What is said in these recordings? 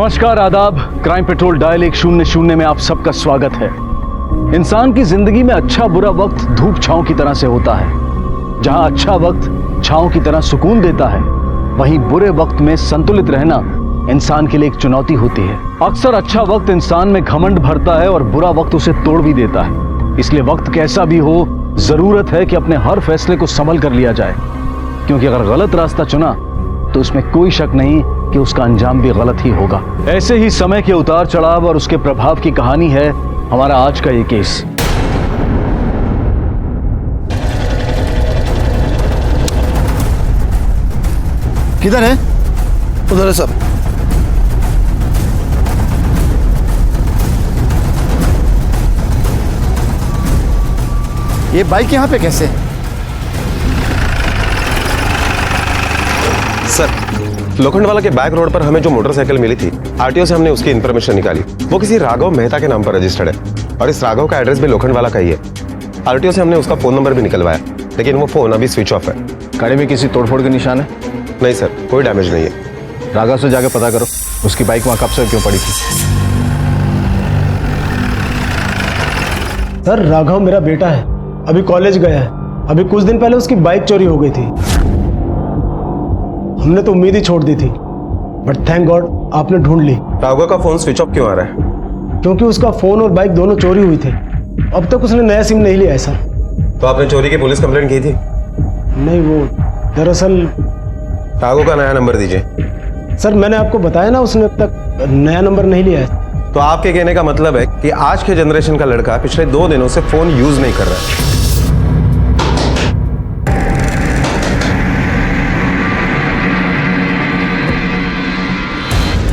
नमस्कार, आदाब। Crime petrol dial 100 में आप सबका स्वागत है। इंसान की जिंदगी में अच्छा बुरा वक्त धूप छांव की तरह से होता है। जहां अच्छा वक्त छांव की तरह सुकून देता है, वहीं बुरे वक्त में संतुलित रहना इंसान के लिए एक चुनौती होती है। अक्सर अच्छा वक्त इंसान में घमंड भरता है और बुरा वक्त उसे तोड़ भी देता है। इसलिए वक्त कैसा भी हो, जरूरत है कि अपने हर फैसले को संभल कर लिया जाए, क्योंकि अगर गलत रास्ता चुना तो उसमें कोई शक नहीं कि उसका अंजाम भी गलत ही होगा। ऐसे ही समय के उतार चढ़ाव और उसके प्रभाव की कहानी है हमारा आज का ये केस। किधर है? उधर है सर। ये बाइक यहाँ पे कैसे? सर, लोखंडवाला के बैक रोड पर हमें जो मोटरसाइकिल मिली थी, आरटीओ से हमने उसकी इन्फॉर्मेशन निकाली। वो किसी राघव मेहता के नाम पर रजिस्टर्ड है और इस राघव का एड्रेस भी लोखंडवाला का ही है। आरटीओ से हमने उसका फोन नंबर भी निकलवाया, लेकिन वो फोन अभी स्विच ऑफ है। गाड़ी में किसी तोड़फोड़ के निशान है? नहीं सर, कोई डैमेज नहीं है। राघव से जाके पता करो उसकी बाइक वहां कब से क्यों पड़ी थी। सर, राघव मेरा बेटा है, अभी कॉलेज गया है। अभी कुछ दिन पहले उसकी बाइक चोरी हो गई थी। हमने तो उम्मीद ही छोड़ दी थी, बट थैंक गॉड आपने ढूंढ ली। राघव का फोन स्विच ऑफ क्यों आ रहा है? क्योंकि उसका फोन और बाइक दोनों चोरी हुई थे। अब तक उसने नया सिम नहीं लिया है सर। तो आपने चोरी की पुलिस कंप्लेंट की थी? नहीं, वो दरअसल राघव का नया नंबर दीजिए। सर, मैंने आपको बताया ना, उसने अब तक नया नंबर नहीं लिया है। तो आपके कहने का मतलब है कि आज के जनरेशन का लड़का पिछले 2 दिनों से फोन यूज नहीं कर रहा है।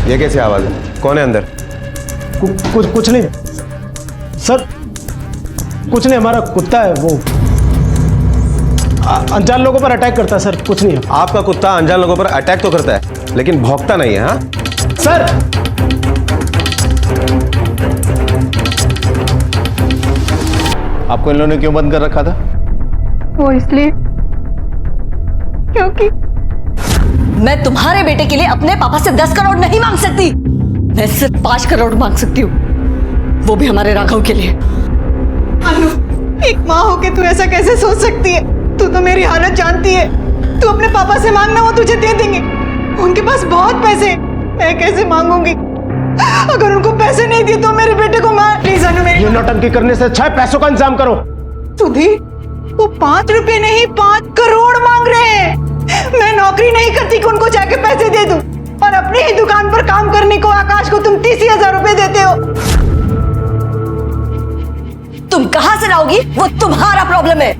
ये कैसी आवाज है? कौन है अंदर? कुछ नहीं सर, कुछ नहीं, हमारा कुत्ता है, वो अनजान लोगों पर अटैक करता है सर। कुछ नहीं है। आपका कुत्ता अनजान लोगों पर अटैक तो करता है, लेकिन भौंकता नहीं है। हाँ सर, आपको इन लोगों ने क्यों बंद कर रखा था? वो इसलिए क्योंकि मैं तुम्हारे बेटे के लिए अपने पापा से 10 करोड़ नहीं मांग सकती। मैं सिर्फ 5 करोड़ मांग सकती हूँ, वो भी हमारे राघव के लिए। अनु, एक माँ होके तू ऐसा कैसे सोच सकती है? तू तो मेरी हालत जानती है। तू अपने पापा से मांगना, वो तुझे दे देंगे। उनके पास बहुत पैसे, मैं कैसे मांगूंगी? अगर उनको पैसे नहीं दिए तो मेरे बेटे को मार। प्लीज अनु, मेरी ये नौटंकी करने से अच्छा है पैसों का इंतजाम करो। सुधी, वो 5 रुपए नहीं 5 करोड़ मांग रहे हैं। मैं नौकरी नहीं करती कि उनको जाके पैसे दे दूं, और अपनी ही दुकान पर काम करने को आकाश को तुम 30,000 रुपए देते हो। तुम कहां से लाओगी, वो तुम्हारा प्रॉब्लम है।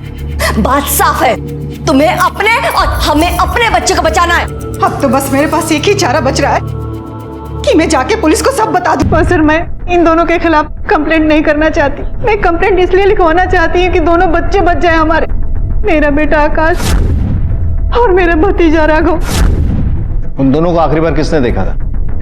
बात साफ है, तुम्हें अपने और हमें अपने बच्चे को बचाना है। अब तो बस मेरे पास एक ही चारा बच रहा है कि मैं जाके पुलिस को सब बता दूं। सर, मैं इन दोनों के खिलाफ कंप्लेंट नहीं करना चाहती। मैं कंप्लेंट इसलिए लिखवाना चाहती हूँ कि दोनों बच्चे बच जाए हमारे, मेरा बेटा आकाश और मेरा भतीजा राघव। उन दोनों को आखिरी बार किसने देखा था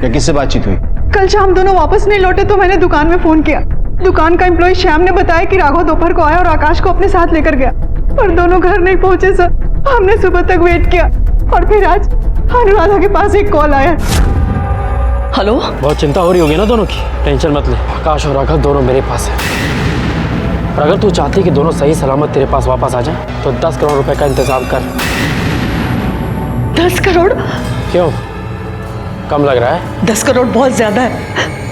या किससे बातचीत हुई? कल शाम दोनों वापस नहीं लौटे तो मैंने दुकान में फोन किया। दुकान का एम्प्लॉय श्याम ने बताया कि राघव दोपहर को आया और आकाश को अपने साथ लेकर गया, पर दोनों घर नहीं पहुंचे सर। हमने सुबह तक वेट किया और फिर आज अनुराधा के पास एक कॉल आया। हेलो, बहुत चिंता हो रही होगी ना दोनों की। टेंशन मत ले, आकाश और राघव दोनों मेरे पास है। और अगर तू चाहती कि दोनों सही सलामत तेरे पास वापस आ जाए तो 10 करोड़ रुपए का इंतजाम कर। 10 करोड़? क्यों, कम लग रहा है? 10 करोड़ बहुत ज्यादा है,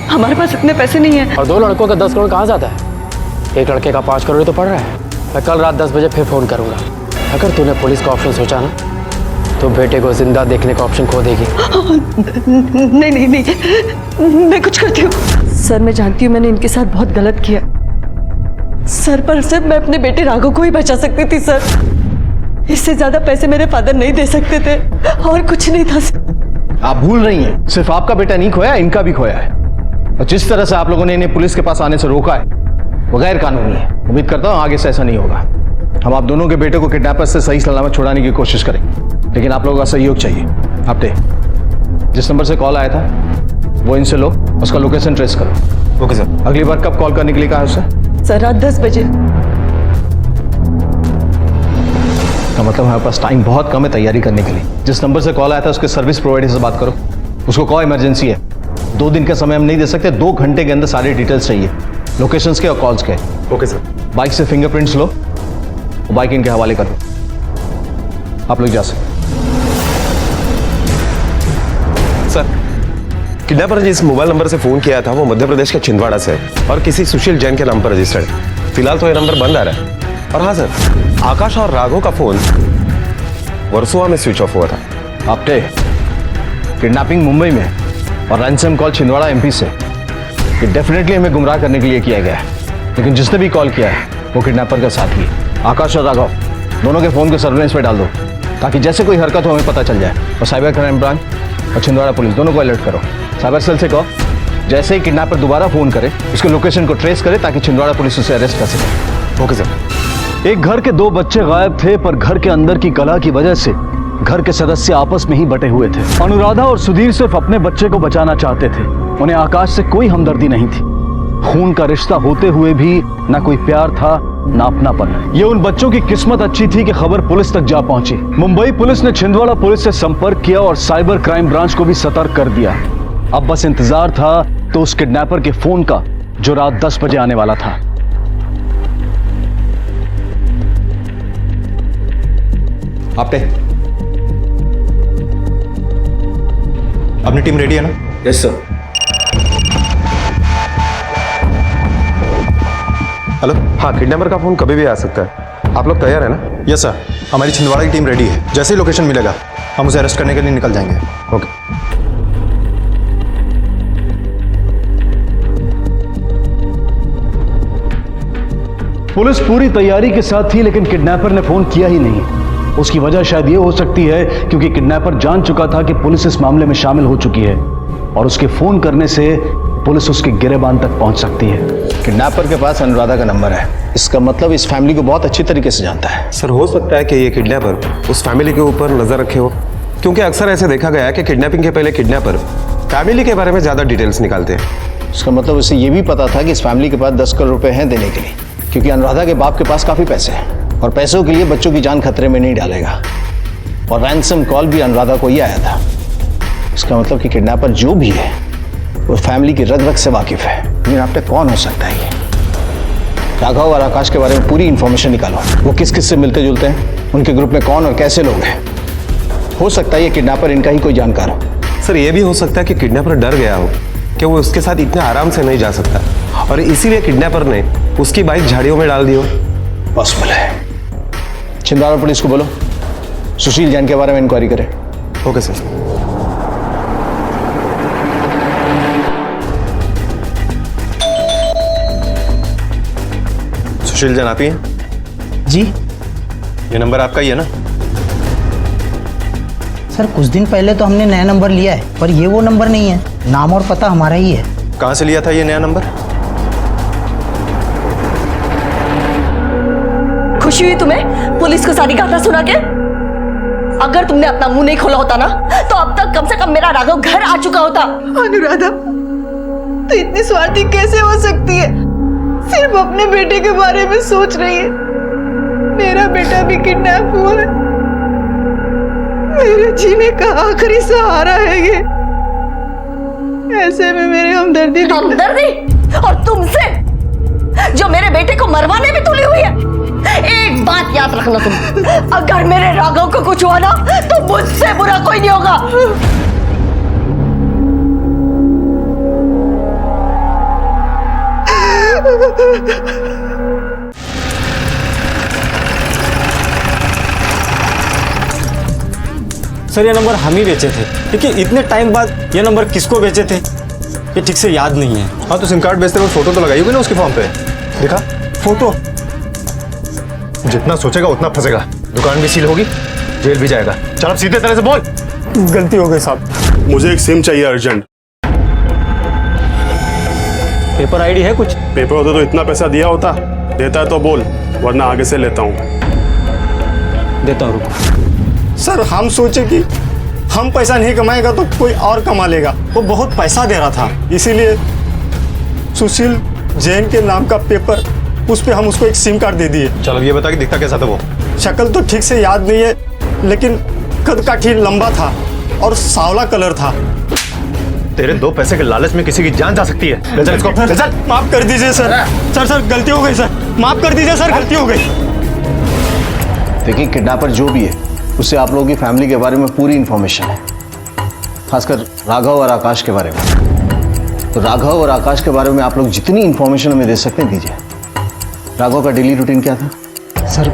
हमारे पास इतने पैसे नहीं है। और 2 लड़कों का 10 करोड़ कहाँ जाता है? एक लड़के का 5 करोड़ ही तो पड़ रहा है। मैं कल रात 10 बजे फिर फोन करूंगा। अगर तूने पुलिस का ऑप्शन सोचा ना, तो बेटे को जिंदा देखने का ऑप्शन खो देगी। नहीं नहीं नहीं, मैं कुछ करती हूँ। सर, मैं जानती हूँ मैंने इनके साथ बहुत गलत किया सर, पर सर मैं अपने बेटे राघव को ही बचा सकती थी सर। इससे ज्यादा पैसे मेरे फादर नहीं दे सकते थे, और कुछ नहीं था सर। आप भूल रही हैं, सिर्फ आपका बेटा नहीं खोया, इनका भी खोया है। और जिस तरह से आप लोगों ने इन्हें पुलिस के पास आने से रोका है, वो गैर कानूनी है। उम्मीद करता हूँ आगे से ऐसा नहीं होगा। हम आप दोनों के बेटे को किडनैपर्स से सही सलामत छुड़ाने की कोशिश करेंगे, लेकिन आप लोगों का सहयोग चाहिए। आपने जिस नंबर से कॉल आया था वो इनसे लो, उसका लोकेशन ट्रेस करो। Okay sir. अगली बार कब कॉल करने के लिए कहा उससे? सर, रात 10 बजे। का मतलब हमारे पास टाइम बहुत कम है तैयारी करने के लिए। जिस नंबर से कॉल आया था उसके सर्विस प्रोवाइडर से बात करो, उसको कॉल इमरजेंसी है। 2 दिन का समय हम नहीं दे सकते, 2 घंटे के अंदर सारे डिटेल्स चाहिए, लोकेशंस के और कॉल्स के। Okay sir. बाइक से फिंगरप्रिंट्स लो, बाइक इनके हवाले कर दो, आप लोग जा सकते। सर, किडनैपर ने जिस मोबाइल नंबर से फोन किया था वो मध्य प्रदेश के छिंदवाड़ा से है और किसी सुशील जैन के नाम पर रजिस्टर्ड है। फिलहाल तो ये नंबर बंद आ रहा है। और हाँ सर, आकाश और राघव का फोन वर्सोवा में स्विच ऑफ हुआ था। आपटे किडनैपिंग मुंबई में और रैंसम कॉल छिंदवाड़ा एमपी से, ये डेफिनेटली हमें गुमराह करने के लिए किया गया है। लेकिन जिसने भी कॉल किया है वो किडनैपर का साथी है। आकाश और राघव दोनों के फोन को सर्विलेंस पे डाल दो ताकि जैसे कोई हरकत हो हमें पता चल जाए। और साइबर क्राइम ब्रांच और छिंदवाड़ा पुलिस दोनों को अलर्ट करो। साइबर सेल से कहो जैसे ही किडनैपर दोबारा फोन करे उसके लोकेशन को ट्रेस करे ताकि छिंदवाड़ा पुलिस उसे अरेस्ट कर सके। Okay sir. एक घर के 2 बच्चे गायब थे, पर घर के अंदर की कलह की वजह से घर के सदस्य आपस में ही बटे हुए थे। अनुराधा और सुधीर सिर्फ अपने बच्चे को बचाना चाहते थे, उन्हें आकाश से कोई हमदर्दी नहीं थी। खून का रिश्ता होते हुए भी ना कोई प्यार था ना अपनापन। ये उन बच्चों की किस्मत अच्छी थी कि खबर पुलिस तक जा पहुंची। मुंबई पुलिस ने छिंदवाड़ा पुलिस से संपर्क किया और साइबर क्राइम ब्रांच को भी सतर्क कर दिया। अब बस इंतजार था तो उस किडनैपर के फोन का जो रात 10 बजे आने वाला था। आपटे अपनी टीम रेडी है ना? Yes sir. हेलो। हाँ, किडनैपर का फोन कभी भी आ सकता है। आप लोग तैयार है ना? यस सर, हमारी छिंदवाड़ा की टीम रेडी है। जैसे ही लोकेशन मिलेगा हम उसे अरेस्ट करने के लिए निकल जाएंगे। ओके। पुलिस पूरी तैयारी के साथ थी लेकिन किडनैपर ने फोन किया ही नहीं। उसकी वजह शायद ये हो सकती है क्योंकि किडनैपर जान चुका था कि पुलिस इस मामले में शामिल हो चुकी है और उसके फोन करने से पुलिस उसके गिरेबान तक पहुंच सकती है। किडनैपर के पास अनुराधा का नंबर है, इसका मतलब इस फैमिली को बहुत अच्छी तरीके से जानता है। सर, हो सकता है कि ये किडनैपर उस फैमिली के ऊपर नजर रखे हो, क्योंकि अक्सर ऐसे देखा गया है कि किडनैपिंग के पहले किडनैपर फैमिली के बारे में ज्यादा डिटेल्स निकालते हैं। उसका मतलब उसे ये भी पता था कि इस फैमिली के पास 10 करोड़ रुपए हैं देने के लिए, क्योंकि अनुराधा के बाप के पास काफी पैसे हैं और पैसों के लिए बच्चों की जान खतरे में नहीं डालेगा। और रैंसम कॉल भी अनुराधा को ही आया था। इसका मतलब कि किडनैपर जो भी है वो फैमिली की रग रग से वाकिफ है। लेकिन आप तक कौन हो सकता है ये? राघव और आकाश के बारे में पूरी इंफॉर्मेशन निकालो, वो किस किस से मिलते जुलते हैं, उनके ग्रुप में कौन और कैसे लोग हैं। हो सकता है ये किडनैपर इनका ही कोई जानकार हो। सर, ये भी हो सकता है कि किडनैपर डर गया हो कि वो उसके साथ इतने आराम से नहीं जा सकता और इसीलिए किडनैपर ने उसकी बाइक झाड़ियों में डाल दी हो। पॉसिबल है। छिंदवाड़ा पुलिस को बोलो सुशील जैन के बारे में इंक्वायरी करें। Okay sir. सुशील जैन आप ही हैं? जी ये नंबर आपका ही है ना? सर, कुछ दिन पहले तो हमने नया नंबर लिया है, पर ये वो नंबर नहीं है। नाम और पता हमारा ही है। कहाँ से लिया था ये नया नंबर? खुशी हुई तुम्हें पुलिस को सारी गाथा सुना के? अगर तुमने अपना मुंह नहीं खोला होता ना तो अब तक कम से कम मेरा राघव घर आ चुका होता। अनुराधा, तो इतनी स्वार्थी कैसे हो सकती है? सिर्फ अपने बेटे के बारे में सोच रही है। मेरा बेटा भी किडनैप हुआ है, मेरे जीने का आखिरी सहारा है ये। ऐसे में मेरे हमदर्दी और तुमसे जो मेरे बेटे को मरवाने में तुली हुई है। एक बात याद रखना तुम, अगर मेरे राघव को कुछ हुआ ना तो मुझसे बुरा कोई नहीं होगा। सर, ये नंबर हम ही बेचे थे, लेकिन इतने टाइम बाद ये नंबर किसको बेचे थे ये ठीक से याद नहीं है। हाँ, तो सिम कार्ड बेचते वक्त फोटो तो लगाई होगी ना उसके फॉर्म पे? देखा? फोटो? जितना सोचेगा उतना फंसेगा। दुकान भी सील होगी, जेल भी जाएगा। चल अब सीधे तरह से बोल। गलती हो गई साहब। मुझे एक सिम चाहिए अर्जेंट। पेपर आईडी है कुछ? पेपर होता तो इतना पैसा दिया होता। देता है तो बोल, वरना आगे से लेता हूँ। देता हूँ, रुको। सर, हम सोचे कि हम पैसा नहीं कमाएगा तो कोई और कमा लेगा। वो बहुत पैसा दे रहा था, इसीलिए सुशील जैन के नाम का पेपर, उस पे हम उसको एक सिम कार्ड दे दिए। चल अब ये बता कि दिखता कैसा था वो? शक्ल तो ठीक से याद नहीं है, लेकिन कद काठी लंबा था और सांवला कलर था। तेरे 2 पैसे के लालच में किसी की जान जा सकती है। ले चल इसको, ले चल। माफ कर दीजिए सर। सर गलती हो गई सर, माफ कर दीजिए सर, गलती हो गई। देखिए, किडनैपर जो भी है उससे आप लोगों की फैमिली के बारे में पूरी इंफॉर्मेशन है, खासकर राघव और आकाश के बारे में। तो राघव और आकाश के बारे में आप लोग जितनी इंफॉर्मेशन हमें दे सकते हैं दीजिए। राघव का डेली रूटीन क्या था? सर,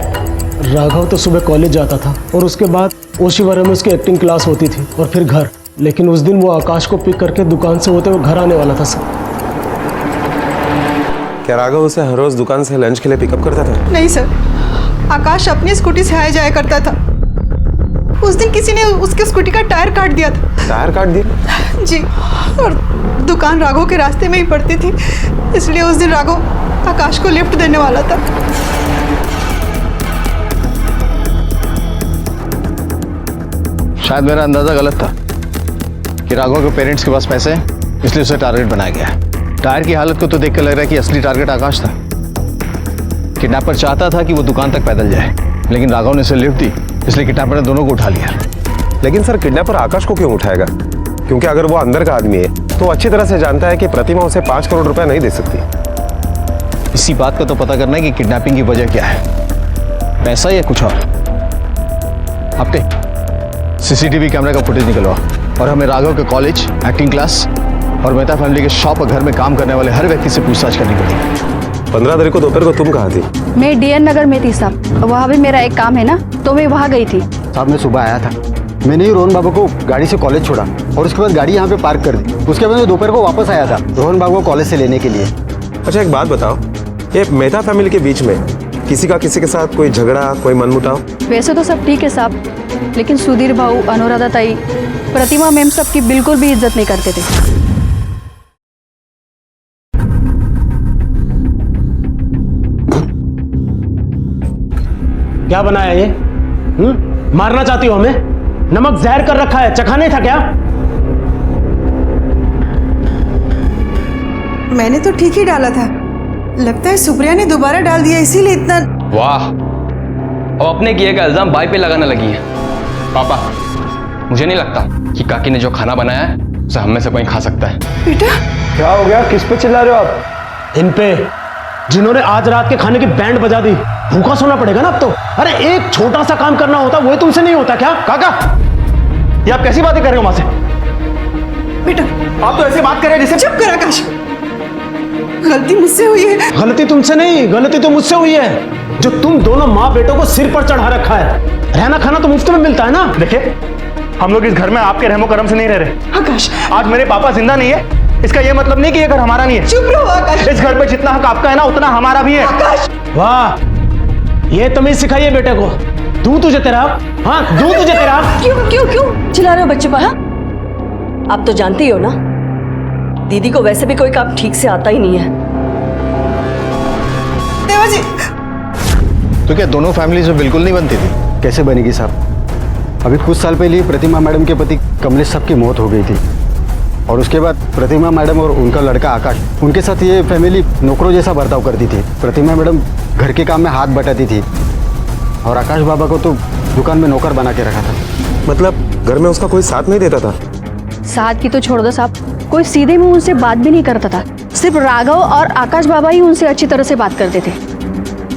राघव तो सुबह कॉलेज जाता था और उसके बाद ओशीवारा में उसकी एक्टिंग क्लास होती थी और फिर घर। लेकिन उस दिन वो आकाश को पिक करके दुकान से होते हुए घर आने वाला था सर। क्या राघव उसे हर रोज दुकान से लंच के लिए पिकअप करता था? नहीं सर, आकाश अपनी स्कूटी से आया जाया करता था। उस दिन किसी ने उसके स्कूटी का टायर काट दिया था। टायर काट दिया? जी, और दुकान राघव के रास्ते में ही पड़ती थी, इसलिए उस दिन राघव आकाश को लिफ्ट देने वाला था। शायद मेरा अंदाजा गलत था कि राघव के पेरेंट्स के पास पैसे हैं, इसलिए उसे टारगेट बनाया गया। टायर की हालत को तो देख कर लग रहा है कि असली टारगेट आकाश था। किडनैपर चाहता था कि वो दुकान तक पैदल जाए, लेकिन राघव ने उसे लिफ्ट दी, इसलिए किडनैपर ने दोनों को उठा लिया। लेकिन सर, किडनैपर आकाश को क्यों उठाएगा? क्योंकि अगर वो अंदर का आदमी है तो अच्छी तरह से जानता है कि प्रतिमा उसे 5 करोड़ रुपए नहीं दे सकती। इसी बात का तो पता करना है कि किडनैपिंग की वजह क्या है, पैसा या कुछ और। आपके सीसीटीवी कैमरे का फुटेज निकलवा और हमें राघव के कॉलेज, एक्टिंग क्लास और मेहता फैमिली के शॉप और घर में काम करने वाले हर व्यक्ति से पूछताछ करनी पड़ेगी। 15 तारीख को दोपहर को तुम कहाँ थी? मैं डीएन नगर में थी साहब, वहाँ भी मेरा एक काम है ना, तो मैं वहाँ गई थी। साहब, मैं सुबह आया था, मैंने ही रोहन बाबू को गाड़ी से कॉलेज छोड़ा और उसके बाद गाड़ी यहाँ पे पार्क कर दी। उसके बाद मैं दोपहर को वापस आया था रोहन बाबू को कॉलेज से लेने के लिए। अच्छा, एक बात बताओ, ये मेहता फैमिली के बीच में किसी के साथ कोई झगड़ा, कोई मनमुटाव? वैसे तो सब ठीक है साहब, लेकिन सुधीर भाऊ, अनुराधा ताई, प्रतिमा मैम सबकी बिल्कुल भी इज्जत नहीं करते थे। क्या बनाया ये? मारना चाहती हो हमें? नमक जहर कर रखा है, चखा नहीं था क्या? मैंने तो ठीक ही डाला था, लगता है सुप्रिया ने दोबारा डाल दिया, इसीलिए इतना। वाह, अब अपने किए का इल्जाम बाई पे लगाने लगी है। पापा, मुझे नहीं लगता कि काकी ने जो खाना बनाया है उसे हम में से कोई खा सकता है। बेटा, क्या हो गया? किस पे चिल्ला रहे हो आप? इन पे, जिन्होंने आज रात के खाने की बैंड बजा दी। भूखा सोना पड़ेगा ना अब तो। अरे एक छोटा सा काम करना होता, वो तुमसे नहीं होता क्या? काका, ये आप कैसी बातें कर रहे हो मां से? बेटा, आप तो ऐसे बात कर रहे हैं जैसे। चुप कर आकाश, गलती मुझसे हुई है। गलती तुमसे नहीं, गलती तो मुझसे हुई है, जो तुम दोनों माँ बेटों को सिर पर चढ़ा रखा है। रहना खाना तो मुफ्त में मिलता है ना। देखिए, हम लोग इस घर में आपके रहमो करम से नहीं रह रहे। आकाश, आज मेरे पापा जिंदा नहीं है, इसका ये मतलब नहीं कि ये घर हमारा नहीं है। चुप रहो आकाश। इस घर पे जितना हक आपका है ना, उतना हमारा भी है। आकाश, वाह, ये तमीज सिखाइए बेटे को। दूं तुझे तेरा, हाँ दूं तुझे तेरा। क्यों क्यों क्यों चिल्ला रहे हो बच्चे पर? हाँ, आप तो जानती हो ना, दीदी को वैसे भी कोई काम ठीक से आता ही नहीं है। देवाजी, तो क्या दोनों फैमिली से बिल्कुल नहीं बनती थी? कैसे बनेगी साहब? अभी कुछ साल पहले ही प्रतिमा मैडम के पति कमलेश साहब की मौत हो गई थी और उसके बाद प्रतिमा मैडम और उनका लड़का आकाश, उनके साथ ये फैमिली नौकरों जैसा बर्ताव करती थी। प्रतिमा मैडम घर के काम में हाथ बटाती थी और आकाश बाबा को तो दुकान में नौकर बना के रखा था। मतलब घर में उसका कोई साथ नहीं देता था? साथ की तो छोड़ दो साहब, कोई सीधे मुंह उनसे बात भी नहीं करता था। सिर्फ राघव और आकाश बाबा ही उनसे अच्छी तरह से बात करते थे।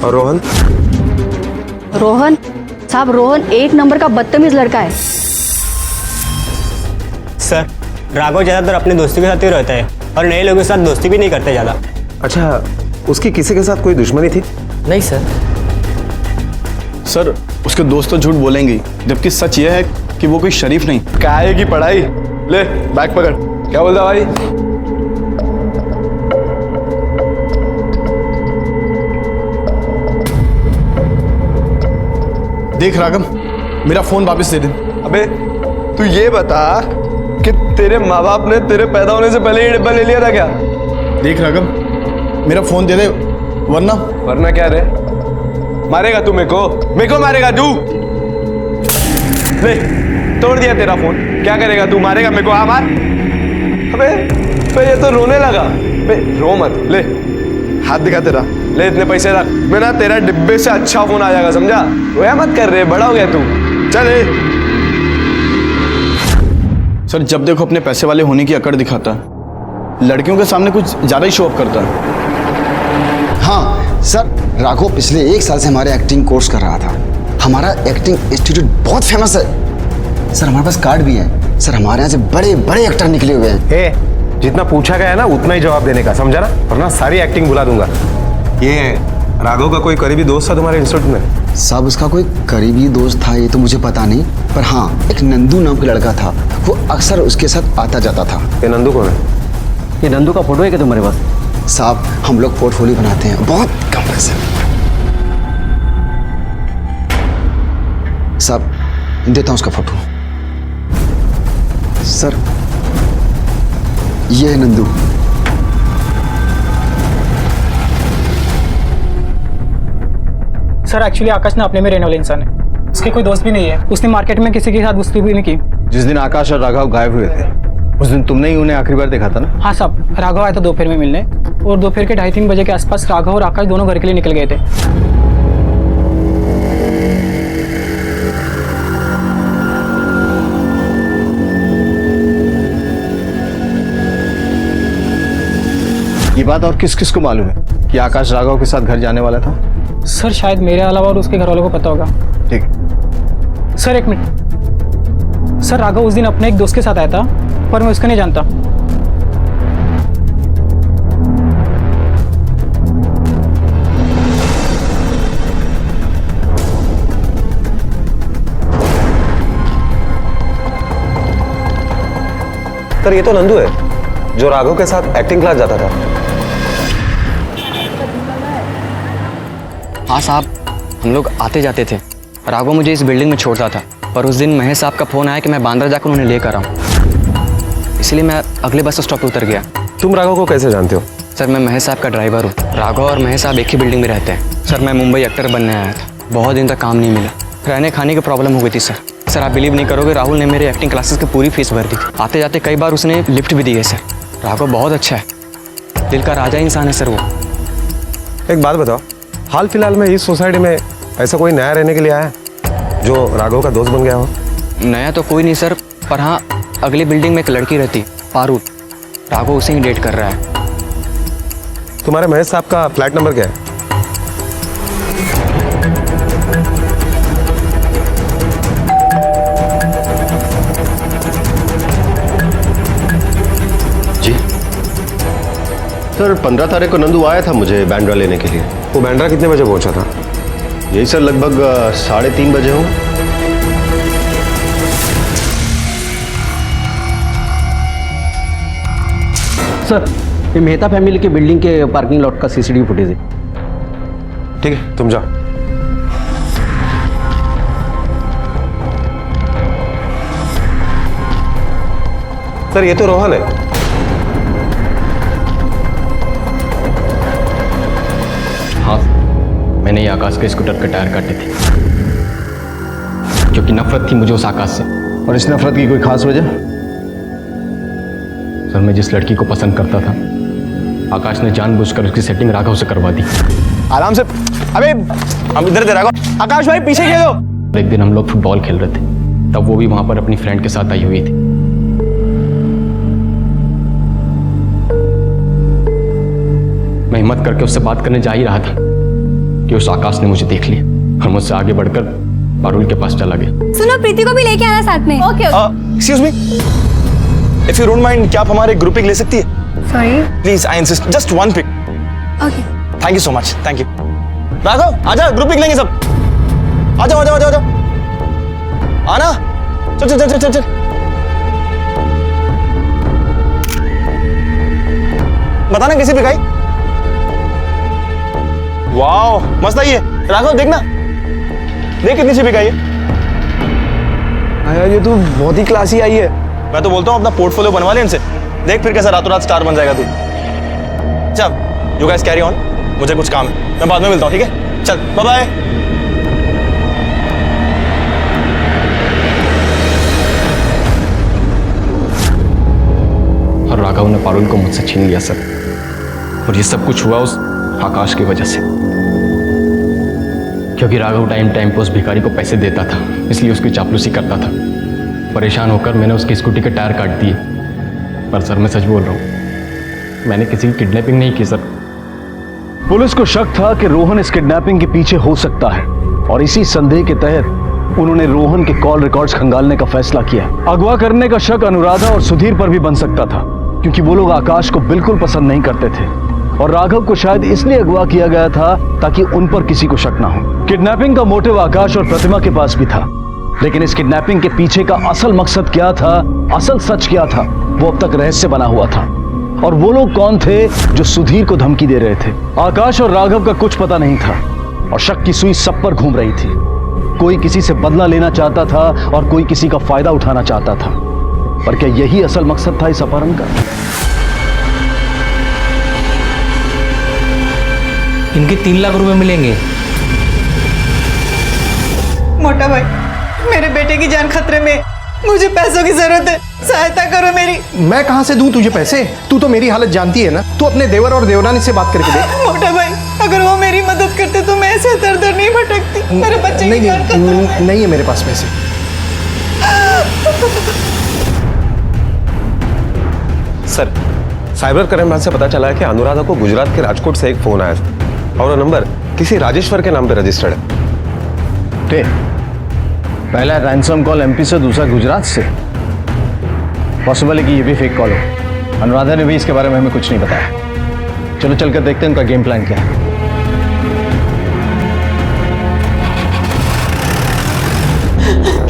और रोहन? रोहन साहब, रोहन एक नंबर का बदतमीज लड़का है। सर, राघव ज्यादातर अपने दोस्तों के साथ ही रहता है और नए लोगों के साथ दोस्ती भी नहीं करते ज्यादा। अच्छा, उसकी किसी के साथ कोई दुश्मनी थी? नहीं सर। सर, उसके दोस्त तो झूठ बोलेंगे, जबकि सच यह है कि वो कोई शरीफ नहीं। काहे की पढ़ाई? ले बैग पकड़। क्या बोलता भाई? देख राघव, मेरा फोन वापस दे दे। अबे तू ये बता कि तेरे माँ बाप ने तेरे पैदा होने से पहले ये डिब्बा ले लिया था क्या? देख राघव, मेरा फोन दे दे, वरना क्या रे? मारेगा तू मेरे को मारेगा तू? ले, तोड़ दिया तेरा फोन, क्या करेगा तू? मारेगा मेरे को? हाँ मार। अबे ये तो रोने लगा। बे रो मत, ले हाथ दिखा तेरा, ले इतने पैसे रख। मैं ना तेरा डिब्बे से अच्छा फोन आ जाएगा, समझा? रोया मत कर रहे, बड़ा हो गया तू। चल सर जब देखो अपने पैसे वाले होने की अकड़ दिखाता है, लड़कियों के सामने कुछ ज़्यादा ही शो ऑफ करता है। हाँ सर, राघव पिछले 1 साल से हमारे एक्टिंग कोर्स कर रहा था। हमारा एक्टिंग इंस्टीट्यूट बहुत फेमस है सर, हमारे पास कार्ड भी है सर, हमारे यहाँ से बड़े बड़े एक्टर निकले हुए हैं। जितना पूछा गया है ना उतना ही जवाब देने का, समझा ना, वरना सारी एक्टिंग भुला दूंगा। ये राघव का कोई करीबी दोस्त था तुम्हारे इंस्टीट्यूट में? साहब उसका कोई करीबी दोस्त था ये तो मुझे पता नहीं, पर हाँ एक नंदू नाम का लड़का था, वो अक्सर उसके साथ आता जाता था। ये नंदू कौन है? ये नंदू का फोटो है क्या तुम्हारे पास? साहब हम लोग पोर्टफोलियो बनाते हैं, बहुत कम पैसे में। साहब देता हूँ उसका फोटो। सर ये है नंदू। सर एक्चुअली आकाश ना अपने में रहने वाले इंसान है, उसके कोई दोस्त भी नहीं है, उसने मार्केट में किसी के साथ दोस्ती भी नहीं की। जिस दिन आकाश और राघव गायब हुए थे उस दिन तुमने ही उन्हें आखिरी बार देखा था ना? हाँ साहब, राघव आया था दोपहर में मिलने, और दोपहर के 2:30-3 बजे के आसपास राघव और आकाश दोनों घर के लिए निकल गए थे। ये बात और किस किस को मालूम है कि आकाश राघव के साथ घर जाने वाला था? सर शायद मेरे अलावा और उसके घर वालों को पता होगा। ठीक है सर 1 मिनट। सर राघव उस दिन अपने एक दोस्त के साथ आया था, पर मैं उसको नहीं जानता। सर ये तो नंदू है जो राघव के साथ एक्टिंग क्लास जाता था। हाँ साहब, हम लोग आते जाते थे। राघव मुझे इस बिल्डिंग में छोड़ता था, पर उस दिन महेश साहब का फ़ोन आया कि मैं बांद्रा जाकर उन्हें लेकर आऊँ, इसलिए मैं अगले बस स्टॉप पर उतर गया। तुम राघव को कैसे जानते हो? सर मैं महेश साहब का ड्राइवर हूँ। राघव और महेश साहब एक ही बिल्डिंग में रहते हैं। सर मैं मुंबई एक्टर बनने आया था, बहुत दिन तक काम नहीं मिला, रहने खाने की प्रॉब्लम हो गई थी सर। सर आप बिलीव नहीं करोगे, राहुल ने मेरे एक्टिंग क्लासेस की पूरी फीस भर दी थी। आते जाते कई बार उसने लिफ्ट भी दी है सर। राघव बहुत अच्छा है, दिल का राजा इंसान है सर वो। एक बात बताओ, हाल फिलहाल में इस सोसाइटी में ऐसा कोई नया रहने के लिए आया है जो राघव का दोस्त बन गया हो? नया तो कोई नहीं सर, पर हाँ अगली बिल्डिंग में एक लड़की रहती, पारुल। राघव उसे ही डेट कर रहा है। तुम्हारे महेश साहब का फ्लैट नंबर क्या है? जी सर 15 तारीख को नंदू आया था मुझे बैंड्रा लेने के लिए। वो बैंड्रा कितने बजे पहुंचा था? यही सर लगभग 3:30 बजे हूँ। सर ये मेहता फैमिली के बिल्डिंग के पार्किंग लॉट का सीसीटीवी फुटेज है। ठीक है तुम जाओ। सर ये तो रोहन है। हाँ मैंने ये आकाश के स्कूटर के टायर काटे थे, क्योंकि नफरत थी मुझे उस आकाश से। और इस नफरत की कोई खास वजह? सर मैं जिस लड़की को पसंद करता था, आकाश ने जानबूझकर उसकी सेटिंग राघव से करवा दी। आराम से। अबे हम इधर दे राघव। आकाश भाई पीछे खेलो। एक दिन हम लोग फुटबॉल खेल रहे थे, तब वो भी वहां पर अपनी फ्रेंड के साथ आई हुई थी। मैं हिम्मत करके उससे बात करने जा ही रहा था कि उस आकाश ने मुझे देख लिया और मुझसे आगे बढ़कर पारुल के पास चला गया। सुनो प्रीति को भी लेके आना साथ में। Okay excuse me, if you don't mind, क्या आप हमारे ग्रुप पिक ले सकती है? Sorry please I insist, just 1 pick. Okay thank you so much, thank you. Raghav आजा, ग्रुप पिक लेंगे सब। आजा आजा आजा आजा, आना। चल चल चल चल चल। बताना किसी पिक आई? वाओ मस्त आई है। राघव देखना, देख कितनी सी पिक आई है। यार ये तो बहुत ही क्लासी आई है। मैं तो बोलता हूँ अपना पोर्टफोलियो बनवा ले इनसे, देख फिर कैसा रातों रात स्टार बन जाएगा तू। चल यू गाइस कैरी ऑन, मुझे कुछ काम है, मैं बाद में मिलता हूँ, ठीक है? चल बाय बाय। और राघव ने पारुल को मुझसे छीन लिया सर, और ये सब कुछ हुआ उस आकाश की वजह से। क्योंकि राघव टाइम टाइम पर उस भिखारी को पैसे देता था, इसलिए उसकी चापलूसी करता था। परेशान होकर मैंने उसकी स्कूटी के टायर काट दिए। पर सर मैं सच बोल रहा हूँ, मैंने किसी की किडनैपिंग नहीं की सर। पुलिस को शक था कि रोहन इस किडनैपिंग के पीछे हो सकता है और इसी संदेह के तहत उन्होंने रोहन के कॉल रिकॉर्ड्स खंगालने का फैसला किया। अगवा करने का शक अनुराधा और सुधीर पर भी बन सकता था, क्योंकि वो लोग आकाश को बिल्कुल पसंद नहीं करते थे और राघव को शायद इसलिए अगवा किया गया था ताकि उन पर किसी को शक ना हो। किडनैपिंग का मोटिव आकाश और प्रतिमा के पास भी था, लेकिन इस किडनैपिंग के पीछे का असल मकसद क्या था, असल सच क्या था, वो अब तक रहस्य बना हुआ था। और वो लोग कौन थे जो सुधीर को धमकी दे रहे थे? आकाश और राघव का कुछ पता नहीं था और शक की सुई सब पर घूम रही थी। कोई किसी से बदला लेना चाहता था और कोई किसी का फायदा उठाना चाहता था। पर क्या यही असल मकसद था इस अपहरण का? इनके 3 लाख रुपए मिलेंगे। मोटा भाई, मेरे बेटे की जान खतरे में, मुझे पैसों की जरूरत है, सहायता करो मेरी। मैं कहां से दूं तुझे पैसे? तू तो मेरी हालत जानती है ना। तू अपने देवर और देवरानी से बात करके देख। मोटा भाई, अगर वो मेरी मदद करते तो मैं ऐसे दर नहीं भटकती। मेरे बच्चे की जान खतरे में। नहीं है मेरे पास पैसे। सर, साइबर क्राइम ब्रांच से पता चला है कि अनुराधा को गुजरात के राजकोट से एक फोन आया था और वो नंबर किसी राजेश्वर के नाम पे रजिस्टर्ड है। पहला रैंसम कॉल एमपी से, दूसरा गुजरात से। पॉसिबल है कि ये भी फेक कॉल हो। अनुराधा ने भी इसके बारे में हमें कुछ नहीं बताया। चलो चलकर देखते हैं उनका गेम प्लान क्या है।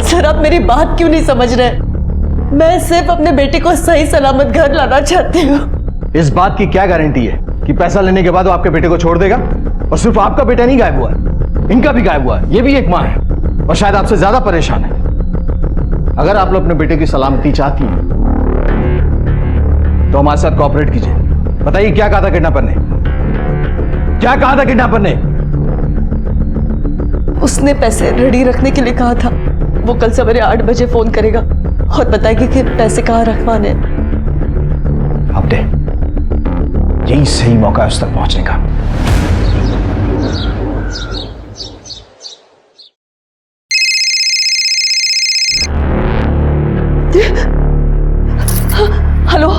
सर, आप मेरी बात क्यों नहीं समझ रहे? मैं सिर्फ अपने बेटे को सही सलामत घर लाना चाहती हूँ। इस बात की क्या गारंटी है कि पैसा लेने के बाद वो आपके बेटे को छोड़ देगा? और सिर्फ आपका बेटा नहीं गायब हुआ है, इनका भी गायब हुआ है। ये भी एक मां है और शायद आपसे ज्यादा परेशान है। अगर आप लोग अपने बेटे की सलामती चाहती हैं तो हमारे साथ कोऑपरेट कीजिए। बताइए क्या कहा था किडनैपर ने? क्या कहा था किडनैपर ने? उसने पैसे रेडी रखने के लिए कहा था। वो कल सवेरे 8 बजे फोन करेगा और बताएगी कि पैसे कहाँ रखवाने। अब दे, यही सही मौका है उस तक पहुंचने का। हेलो,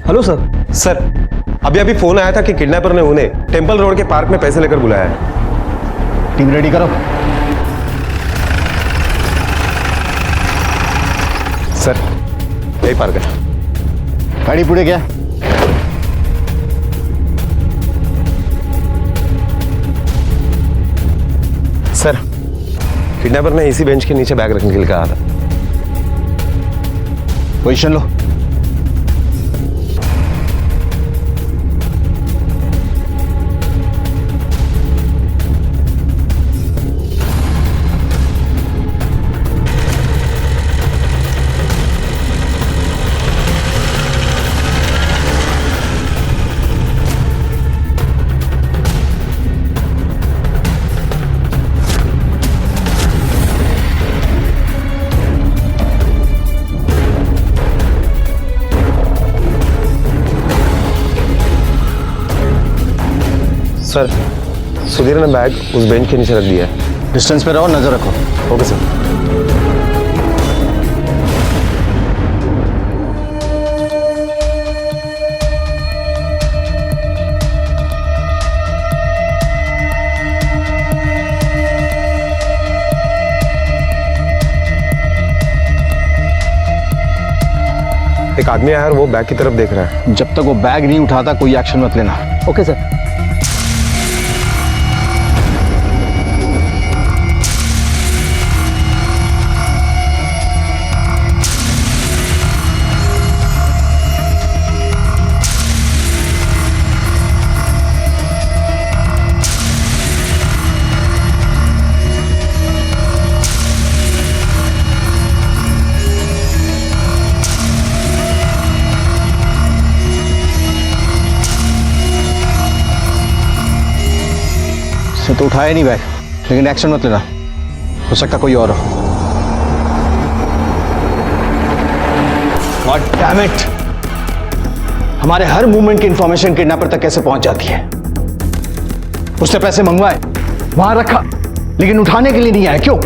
हेलो सर, अभी फोन आया था कि किडनैपर ने उन्हें टेंपल रोड के पार्क में पैसे लेकर बुलाया है। टीम रेडी करो। सर, यही पार्क है। गाड़ी पुढे क्या? सर, किडनैपर ने इसी बेंच के नीचे बैग रखने के लिए कहा था। पोजीशन लो। सर, सुधीर ने बैग उस बेंच के नीचे रख दिया है। डिस्टेंस पे रहो, नजर रखो। Okay sir. एक आदमी आया और वो बैग की तरफ देख रहा है। जब तक वो बैग नहीं उठाता कोई एक्शन मत लेना। Okay sir. तो उठाया नहीं बैग, लेकिन एक्शन मत लेना, हो सकता कोई और हो। God damn it! हमारे हर मूवमेंट की इंफॉर्मेशन किडनैपर तक कैसे पहुंच जाती है? उसने पैसे मंगवाए, वहां रखा, लेकिन उठाने के लिए नहीं आया। क्यों?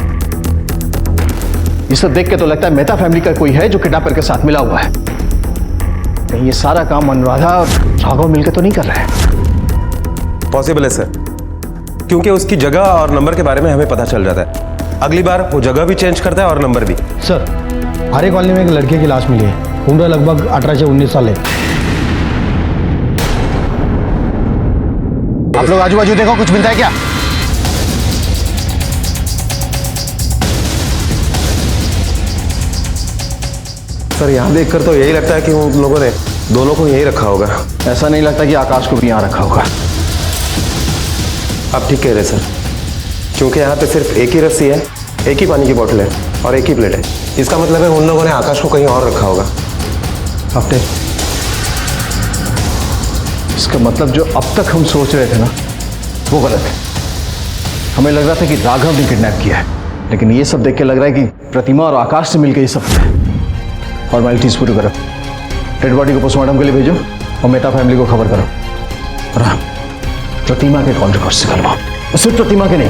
ये सब देख के तो लगता है मेहता फैमिली का कोई है जो किडनैपर के साथ मिला हुआ है। कहीं ये सारा काम अनुराधा और राघव मिलकर तो नहीं कर रहे हैं? पॉसिबल है सर, क्योंकि उसकी जगह और नंबर के बारे में हमें पता चल जाता है। अगली बार वो जगह भी चेंज करता है और नंबर भी। सर, आर्य कॉलोनी में एक लड़के की लाश मिली है। उम्र लगभग 18 से 19 साल है। आप लोग आजू बाजू देखो, कुछ मिलता है क्या? सर यहाँ देखकर तो यही लगता है कि उन लोगों ने दोनों को यहीं रखा होगा। ऐसा नहीं लगता कि आकाश को भी यहाँ रखा होगा। आप ठीक कह रहे सर, क्योंकि यहाँ पे सिर्फ एक ही रस्सी है, एक ही पानी की बोतल है और एक ही प्लेट है। इसका मतलब है उन लोगों ने आकाश को कहीं और रखा होगा। हफ्ते, इसका मतलब जो अब तक हम सोच रहे थे ना, वो गलत है। हमें लग रहा था कि राघव ने किडनैप किया है, लेकिन ये सब देख के लग रहा है कि प्रतिमा और आकाश से मिलकर ये सब किया है। फॉर्मेलिटीज पूरी करो, डेड बॉडी को पोस्टमार्टम के लिए भेजो और मेहता फैमिली को खबर करो। और हाँ, प्रतिमा के कॉल रिकॉर्ड्स निकलवाओ। और सिर्फ प्रतिमा के नहीं,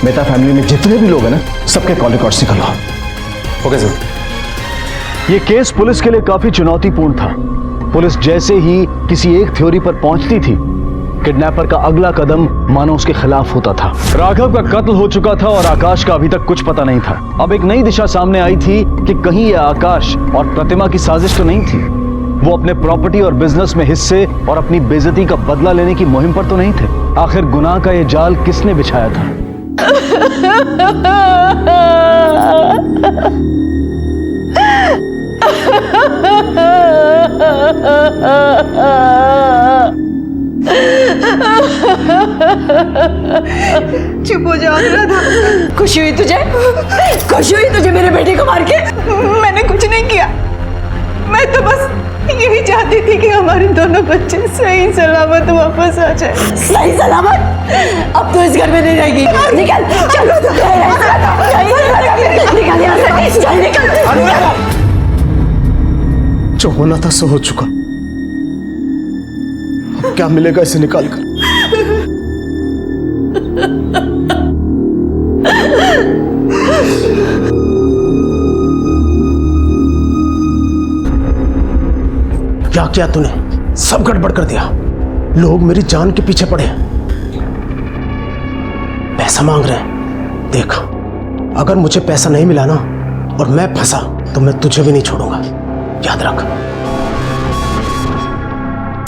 मेहता फैमिली में जितने भी लोग हैं ना, सबके कॉल रिकॉर्ड्स निकलवाओ। Okay sir. ये केस पुलिस के लिए काफी चुनौतीपूर्ण था। पुलिस जैसे ही किसी एक थ्योरी पर पहुंचती थी, किडनैपर का अगला कदम मानो उसके खिलाफ होता था। राघव का कत्ल हो चुका था और आकाश का अभी तक कुछ पता नहीं था। अब एक नई दिशा सामने आई थी कि कहीं यह आकाश और प्रतिमा की साजिश तो नहीं थी। वो अपने प्रॉपर्टी और बिजनेस में हिस्से और अपनी बेइज्जती का बदला लेने की मुहिम पर तो नहीं थे। आखिर गुनाह का यह जाल किसने बिछाया था? चुप हो जाओ अनुराधा। खुशी हुई तुझे? खुशी हुई तुझे मेरे बेटे को मार के? मैंने कुछ नहीं किया, मैं तो बस यही चाहती थी कि हमारे दोनों बच्चे सही सलामत वापस आ जाए। सही सलामत? अब तो इस घर में नहीं रहेगी। निकल, चल, निकल। जो होना था सो हो चुका। अब क्या मिलेगा इसे निकाल कर? क्या किया तूने? सब गड़बड़ कर दिया। लोग मेरी जान के पीछे पड़े हैं, पैसा मांग रहे हैं। देख, अगर मुझे पैसा नहीं मिला ना और मैं फंसा तो मैं तुझे भी नहीं छोड़ूंगा, याद रख।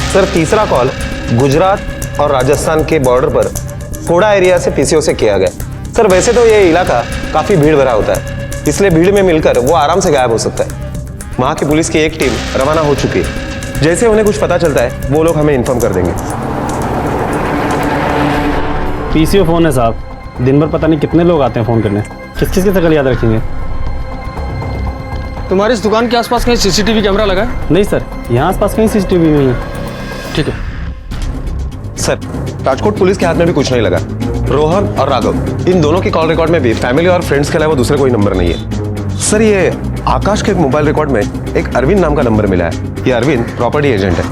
सर, तीसरा कॉल गुजरात और राजस्थान के बॉर्डर पर कोड़ा एरिया से पीसीओ से किया गया। सर, वैसे तो ये इलाका काफी भीड़ भरा होता है, इसलिए भीड़ में मिलकर वो आराम से गायब हो सकता है। वहां की पुलिस की एक टीम रवाना हो चुकी है। जैसे उन्हें कुछ पता चलता है वो लोग हमें इन्फॉर्म कर देंगे। पीसीओ फोन है साहब, दिन भर पता नहीं कितने लोग आते हैं फोन करने। किस किस की शकल याद रखेंगे? तुम्हारी इस दुकान के आसपास कहीं सीसीटीवी कैमरा लगा है? नहीं सर, यहाँ आसपास कहीं सीसीटीवी नहीं है। ठीक है सर, राजकोट पुलिस के हाथ में भी कुछ नहीं लगा। रोहन और राघव, इन दोनों की कॉल रिकॉर्ड में भी फैमिली और फ्रेंड्स के अलावा दूसरे कोई नंबर नहीं है। सर, ये आकाश के मोबाइल रिकॉर्ड में एक अरविंद नाम का नंबर मिला है। ये अरविंद प्रॉपर्टी एजेंट है।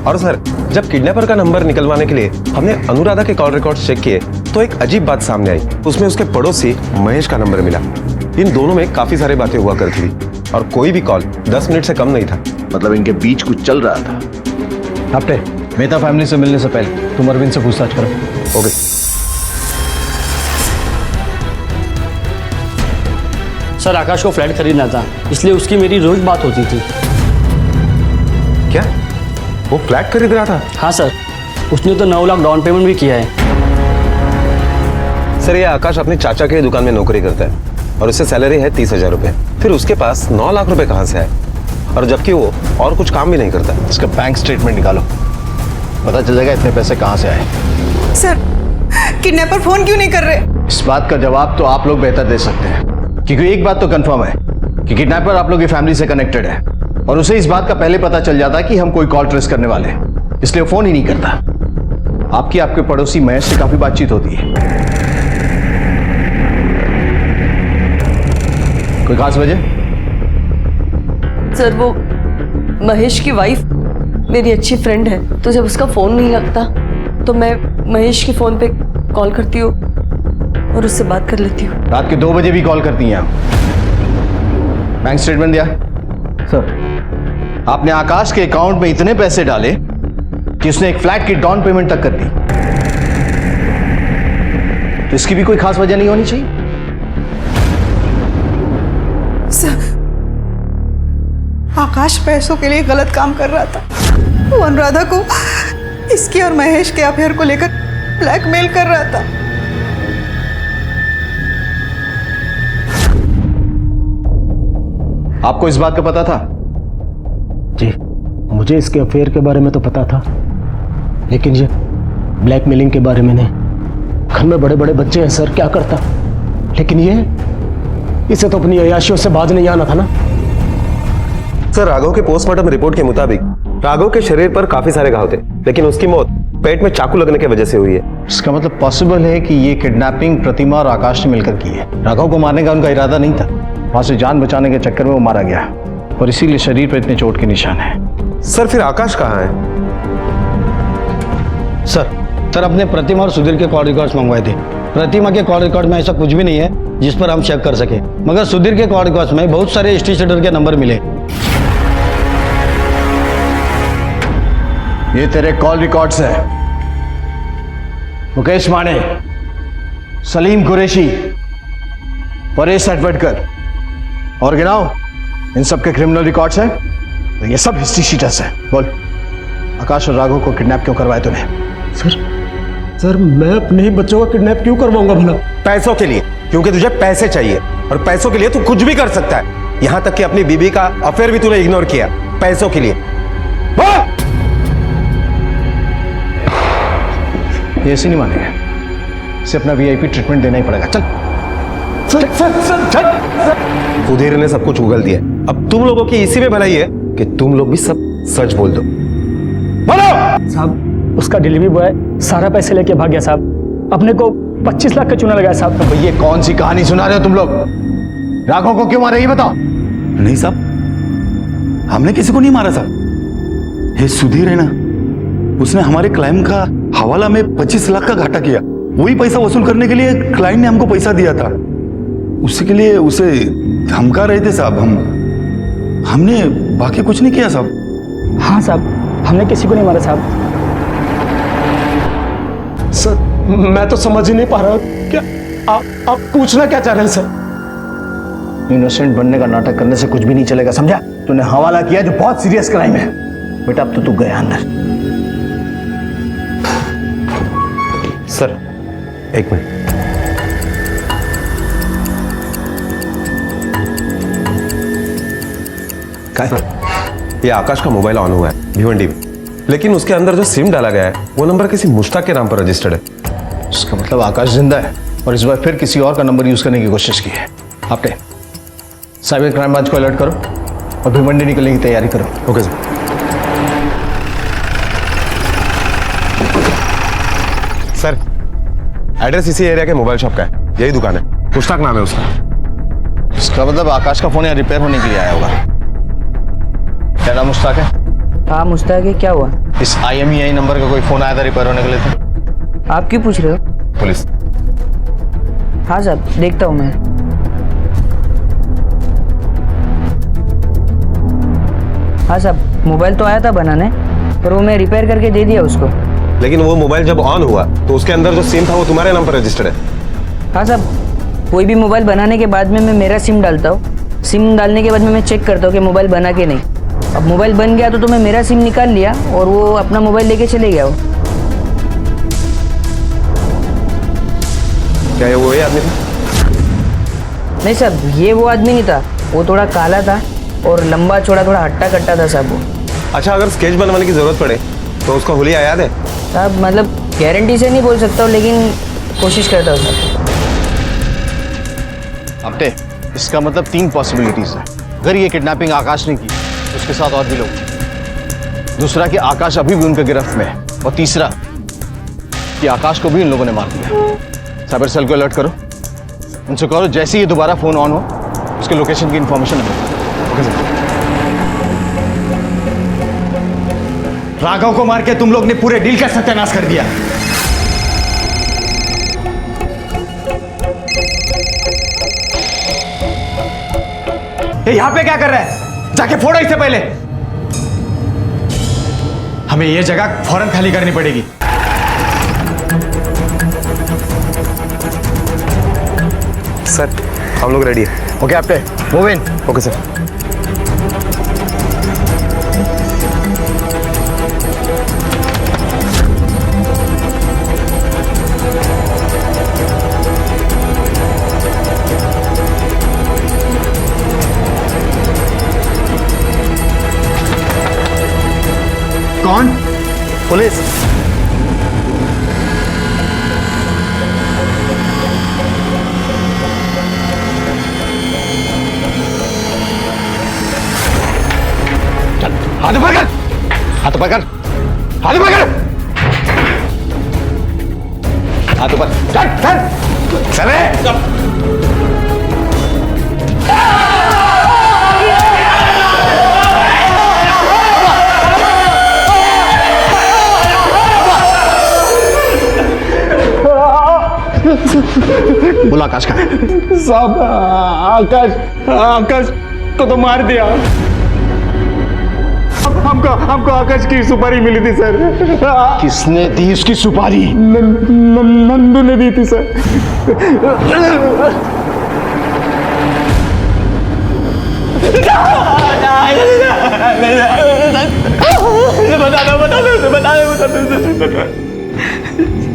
और सर, जब किडनैपर का नंबर निकलवाने के लिए हमने अनुराधा के कॉल रिकॉर्ड चेक किए तो एक अजीब बात सामने आई। उसमें उसके पड़ोसी महेश का नंबर मिला। इन दोनों में काफी सारी बातें हुआ करती थी और कोई भी कॉल 10 मिनट से कम नहीं था। मतलब इनके बीच कुछ चल रहा था। हफ्ते, मेहता फैमिली से मिलने से पहले तुम अरविंद से पूछताछ करो। ओके। सर, आकाश को फ्लैट खरीदना था, इसलिए उसकी मेरी रोज बात होती थी। क्या वो फ्लैट खरीद रहा था? हाँ सर, उसने तो 9 लाख डाउन पेमेंट भी किया है। सर, ये आकाश अपने चाचा के दुकान में नौकरी करता है और उससे सैलरी है 30,000 रुपए। फिर उसके पास 9 लाख रुपए कहाँ से आए? और जबकि वो और कुछ काम भी नहीं करता। इसका बैंक स्टेटमेंट निकालो, पता चल जाएगा इतने पैसे कहाँ से आए। सर, किडनैपर फोन क्यों नहीं कर रहे? इस बात का जवाब तो आप लोग बेहतर दे सकते हैं, क्योंकि एक बात तो कंफर्म है कि किडनैपर आप लोग की फैमिली से कनेक्टेड है और उसे इस बात का पहले पता चल जाता है कि हम कोई कॉल ट्रेस करने वाले हैं, इसलिए वो फोन ही नहीं करता। आपके पड़ोसी महेश से काफी बातचीत होती है। कोई खास वजह? सर, वो महेश की वाइफ मेरी अच्छी फ्रेंड है, तो जब उसका फोन नहीं लगता तो मैं महेश के फोन पे कॉल करती हूँ और उससे बात कर लेती हूँ। रात के 2 बजे भी कॉल करती हैं आप। बैंक स्टेटमेंट दिया? सर आपने आकाश के अकाउंट में इतने पैसे डाले कि उसने एक फ्लैट की डाउन पेमेंट तक कर दी। तो इसकी भी कोई खास वजह नहीं होनी चाहिए? सर, आकाश पैसों के लिए गलत काम कर रहा था। वो अनुराधा को इसकी और महेश के अफेयर को लेकर ब्लैकमेल कर रहा था। आपको इस बात का पता था? जी, मुझे इसके अफेयर के बारे में तो पता था, लेकिन ये ब्लैकमेलिंग के बारे में नहीं। घर में बड़े बड़े बच्चे हैं सर, क्या करता। लेकिन इसे तो अपनी अयाशियों से बाज नहीं आना था ना। सर, राघव के पोस्टमार्टम रिपोर्ट के मुताबिक राघव के शरीर पर काफी सारे घाव थे, लेकिन उसकी मौत पेट में चाकू लगने की वजह से हुई है। इसका मतलब पॉसिबल है कि ये किडनैपिंग प्रतिमा और आकाश ने मिलकर की है। राघव को मारने का उनका इरादा नहीं था, वहां से जान बचाने के चक्कर में वो मारा गया और इसीलिए शरीर पर इतने चोट के निशान है। सर, फिर आकाश कहाँ है? सर अपने प्रतिमा और सुधीर के कॉल रिकॉर्ड्स मंगवाए थे। प्रतिमा के कॉल रिकॉर्ड में ऐसा कुछ भी नहीं है जिस पर हम चेक कर सके, मगर सुधीर के कॉल रिकॉर्ड्स में बहुत सारे स्ट्रीट शेडर के नंबर मिले। ये तेरे कॉल रिकॉर्ड्स है। मुकेश माने, सलीम कुरैशी, परेश सटवटकर और गिनाओ, इन सब के क्रिमिनल रिकॉर्ड्स हैं। तो ये सब हिस्ट्री शीटर्स हैं। बोल, आकाश और राघव को किडनैप क्यों करवाया तूने? सर मैं अपने ही बच्चों का किडनैप क्यों करवाऊंगा भला? पैसों के लिए, क्योंकि तुझे पैसे चाहिए और पैसों के लिए तू कुछ भी कर सकता है। यहां तक कि अपनी बीबी का अफेयर भी तूने इग्नोर किया पैसों के लिए। ये ऐसे नहीं मानेगा, इसे अपना वीआईपी ट्रीटमेंट देना ही पड़ेगा। चल सुधीर ने सब कुछ उगल दिया। अब तुम लोगों की इसी में भलाई है कि तुम लोग भी सब सच बोल दो। बोलो साहब, उसका डिलीवरी बॉय सारा पैसे लेके भाग गया साहब। अपने को 25 लाख का चूना लगाया साहब। तो ये कौन सी कहानी सुना रहे हो तुम लोग? राघव को क्यों मारा ये बताओ। नहीं साहब, हमने किसी को नहीं मारा साहब। ये सुधीर है ना, उसने हमारे क्लाइंट का हवाला में 25 लाख का घाटा किया। वही पैसा वसूल करने के लिए क्लाइंट ने हमको पैसा दिया था। उसी के लिए उसे धमका रहे थे साहब। हमने बाकी कुछ नहीं किया साहब। हाँ साहब, हमने किसी को नहीं मारा साहब। सर मैं तो समझ ही नहीं पा रहा, क्या आप पूछना क्या चाह रहे हैं सर? इनोसेंट बनने का नाटक करने से कुछ भी नहीं चलेगा, समझा? तूने हवाला किया जो बहुत सीरियस क्राइम है। बेटा अब तो तू गया अंदर। सर, एक मिनट। ये आकाश का मोबाइल ऑन हुआ है भिवंडी में, लेकिन उसके अंदर जो सिम डाला गया है वो नंबर किसी मुश्ताक के नाम पर रजिस्टर्ड है। इसका मतलब आकाश जिंदा है और इस बार फिर किसी और का नंबर यूज करने की कोशिश की है। आपने साइबर क्राइम ब्रांच को अलर्ट करो और भिवंडी निकलने की तैयारी करो। Okay sir. सर, एड्रेस इसी एरिया के मोबाइल शॉप का है, यही दुकान है। मुश्ताक नाम है उसका। इसका मतलब आकाश का फोन यहाँ रिपेयर होने के लिए आया होगा। क्या नाम मुश्ताक है? हाँ मुश्ताक है। क्या हुआ? इस IMEI नंबर का कोई फोन आया था रिपेयर होने के लिए? तो आप क्यों पूछ रहे हो? पुलिस। हाँ साहब, देखता हूँ मैं। हाँ साहब, मोबाइल तो आया था बनाने, पर वो मैं रिपेयर करके दे दिया उसको। लेकिन वो मोबाइल जब ऑन हुआ तो उसके अंदर जो सिम था वो तुम्हारे नाम पर रजिस्टर्ड है। हाँ साहब, कोई भी मोबाइल बनाने के बाद में मैं मेरा सिम डालता हूँ। सिम डालने के बाद में मैं चेक करता हूँ कि मोबाइल बना के नहीं। अब मोबाइल बन गया तो मैं मेरा सिम निकाल लिया और वो अपना मोबाइल लेके चले गया। वो क्या ये वही आदमी था? नहीं साहब, ये वो आदमी नहीं था। वो थोड़ा काला था और लंबा चौड़ा, थोड़ा हट्टा कट्टा था साहब वो। अच्छा, अगर स्केच बनवाने की जरूरत पड़े तो उसका हुलिया याद है? साहब मतलब गारंटी से नहीं बोल सकता हूँ, लेकिन कोशिश करता हूँ साहब। आपने इसका मतलब 3 पॉसिबिलिटीज है। अगर ये किडनैपिंग आकाश ने की तो उसके साथ और भी लोग। दूसरा कि आकाश अभी भी उनके गिरफ्त में है। और तीसरा कि आकाश को भी इन लोगों ने मार दिया। साइबर सेल को अलर्ट करो, उनसे कहो जैसे ही ये दोबारा फोन ऑन हो उसके लोकेशन की इंफॉर्मेशन हमें। Okay sir. राघव को मार के तुम लोग ने पूरे डील का सत्यानाश कर दिया। यहाँ पे क्या कर रहा है? जाके फोड़ो इससे पहले। हमें ये जगह फौरन खाली करनी पड़ेगी। सर हम लोग रेडी है। ओके आपके मूव इन। Okay sir. कौन? पुलिस। हाथ पकड़, हाथ पकड़, हाथ पकड़, हाथ ऊपर, चल चल चले। बोला आकाश का। साहब आकाश को तो मार दिया। हमको आकाश की सुपारी मिली थी सर। किसने दी उसकी सुपारी? नंदू ने दी थी सर।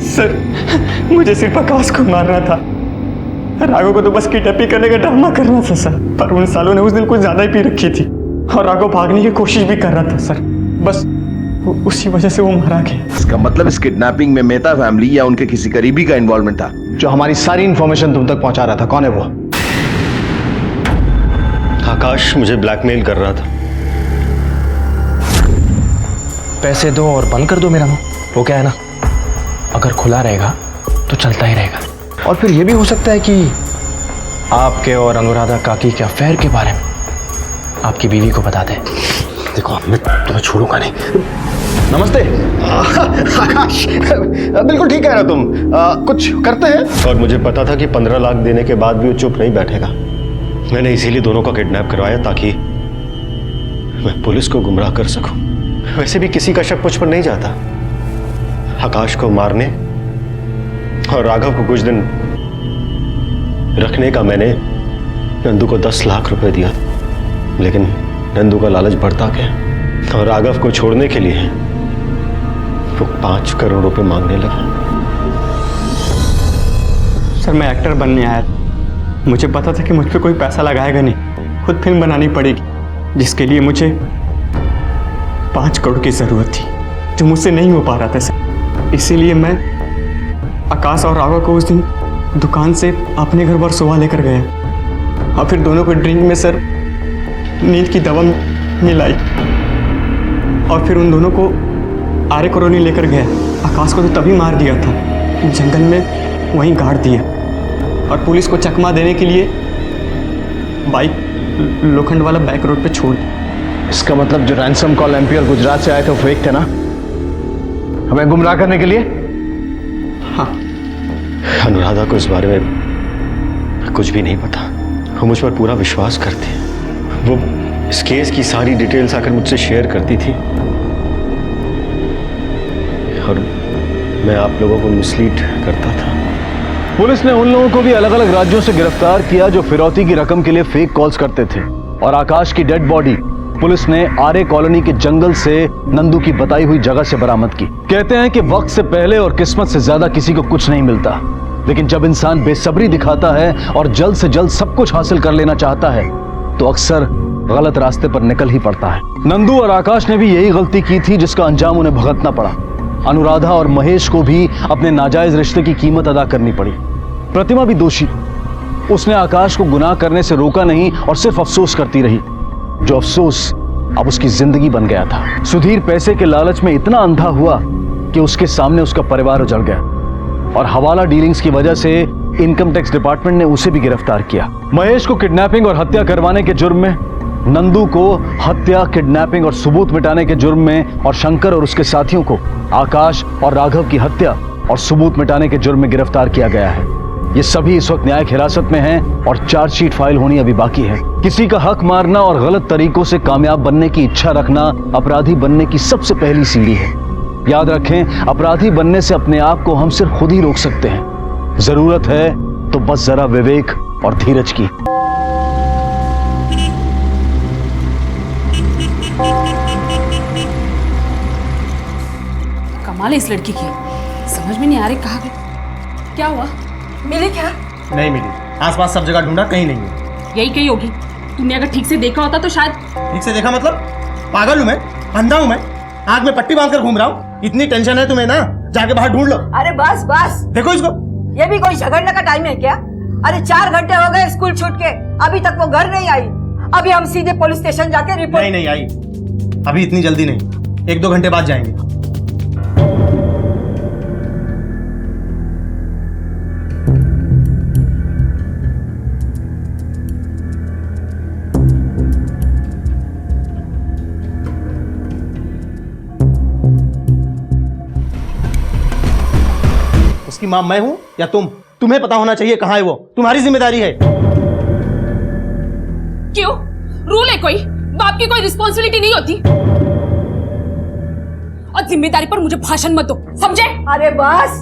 सर मुझे सिर्फ आकाश को मारना था, राघव को तो बस किडनैपिंग करने का ड्रामा करना था सर। पर उन सालों ने उस दिन कुछ ज्यादा ही पी रखी थी और राघव भागने की कोशिश भी कर रहा था सर। बस उसी वजह से वो मारा गया। इसका मतलब इस किडनैपिंग में मेहता फैमिली या उनके किसी करीबी का इन्वॉल्वमेंट था। जो हमारी सारी इंफॉर्मेशन तुम तक पहुंचा रहा था, कौन है वो? आकाश मुझे ब्लैकमेल कर रहा था। पैसे दो और बंद कर दो मेरा मुंह। वो क्या है ना, अगर खुला रहेगा तो चलता ही रहेगा। और फिर ये भी हो सकता है कि आपके और अनुराधा काकी के अफेयर के बारे में आपकी बीवी को बता दें। देखो मैं तुम्हें छोड़ूंगा नहीं। नमस्ते आकाश, बिल्कुल ठीक कह रहे हो तुम। कुछ करते हैं। और मुझे पता था कि 15 लाख देने के बाद भी वो चुप नहीं बैठेगा। मैंने इसीलिए दोनों का किडनैप करवाया ताकि मैं पुलिस को गुमराह कर सकूं। वैसे भी किसी का शक मुझ पर नहीं जाता। आकाश को मारने और राघव को कुछ दिन रखने का मैंने नंदू को 10 लाख रुपए दिया, लेकिन नंदू का लालच बढ़ता गया और राघव को छोड़ने के लिए वो 5 करोड़ रुपए मांगने लगा। सर मैं एक्टर बनने आया था। मुझे पता था कि मुझ पर कोई पैसा लगाएगा नहीं, खुद फिल्म बनानी पड़ेगी, जिसके लिए मुझे 5 करोड़ की जरूरत थी, जो मुझसे नहीं हो पा रहा था सर। इसीलिए मैं आकाश और राघव को उस दिन दुकान से अपने घर पर सुबह लेकर गया और फिर दोनों को ड्रिंक में सर नींद की दवा मिलाई और फिर उन दोनों को आर्य कॉलोनी लेकर गया। आकाश को तो तभी मार दिया था, जंगल में वहीं गाड़ दिया और पुलिस को चकमा देने के लिए बाइक लोखंड वाला बैक रोड पे छोड़ दिया। इसका मतलब जो रैंसम कॉल एमपी और गुजरात से आए थे वो फेक थे ना, हमें गुमराह करने के लिए? हाँ। अनुराधा को इस बारे में कुछ भी नहीं पता। वो मुझ पर पूरा विश्वास करती है। वो इस केस की सारी डिटेल्स आकर मुझसे शेयर करती थी और मैं आप लोगों को मिसलीड करता था। पुलिस ने उन लोगों को भी अलग अलग राज्यों से गिरफ्तार किया जो फिरौती की रकम के लिए फेक कॉल्स करते थे। और आकाश की डेड बॉडी पुलिस ने आर्य कॉलोनी के जंगल से नंदू की बताई हुई जगह से बरामद की। कहते हैं कि वक्त से पहले और किस्मत से ज्यादा किसी को कुछ नहीं मिलता, लेकिन जब इंसान बेसब्री दिखाता है और जल्द से जल्द सब कुछ हासिल कर लेना चाहता है तो अक्सर गलत रास्ते पर निकल ही पड़ता है। नंदू और आकाश ने भी यही गलती की थी जिसका अंजाम उन्हें भुगतना पड़ा। अनुराधा और महेश को भी अपने नाजायज रिश्ते की कीमत अदा करनी पड़ी। प्रतिमा भी दोषी, उसने आकाश को गुनाह करने से रोका नहीं और सिर्फ अफसोस करती रही, जो अफसोस अब उसकी जिंदगी बन गया था। सुधीर पैसे के लालच में इतना अंधा हुआ कि उसके सामने उसका परिवार उजड़ गया और हवाला डीलिंग्स की वजह से इनकम टैक्स डिपार्टमेंट ने उसे भी गिरफ्तार किया। महेश को किडनैपिंग और हत्या करवाने के जुर्म में, नंदू को हत्या, किडनैपिंग और सबूत मिटाने के जुर्म में और शंकर और उसके साथियों को आकाश और राघव की हत्या और सबूत मिटाने के जुर्म में गिरफ्तार किया गया है। ये सभी इस वक्त न्यायिक हिरासत में हैं और चार्जशीट फाइल होनी अभी बाकी है। किसी का हक मारना और गलत तरीकों से कामयाब बनने की इच्छा रखना अपराधी बनने की सबसे पहली सीढ़ी है। याद रखें, अपराधी बनने से अपने आप को हम सिर्फ खुद ही रोक सकते हैं। जरूरत है तो बस जरा विवेक और धीरज की। कमाल है इस लड़की की, समझ में नहीं आ रही कहाँ गई। क्या हुआ, मिले क्या? नहीं मिली, आसपास सब जगह ढूंढा, कहीं नहीं है। यही कहीं होगी। तुमने अगर ठीक से देखा होता तो शायद। ठीक से देखा मतलब? पागल हूँ मैं, अंधा हूँ मैं, आग में पट्टी बांधकर घूम रहा हूँ। इतनी टेंशन है तुम्हें ना, जाके बाहर ढूंढ लो। अरे बस बस, देखो इसको। ये भी कोई झगड़ने का टाइम है क्या? अरे 4 घंटे हो गए स्कूल छूट के, अभी तक वो घर नहीं आई। अभी हम सीधे पुलिस स्टेशन जाके रिपोर्ट। नहीं आई, अभी इतनी जल्दी नहीं, 1-2 घंटे बाद जाएंगे। उसकी मां मैं हूं या तुम? तुम्हें पता होना चाहिए कहां है वो, तुम्हारी जिम्मेदारी है। क्यों? रूल है कोई? बाप की कोई रिस्पॉन्सिबिलिटी नहीं होती? और जिम्मेदारी पर मुझे भाषण मत दो, समझे? अरे बस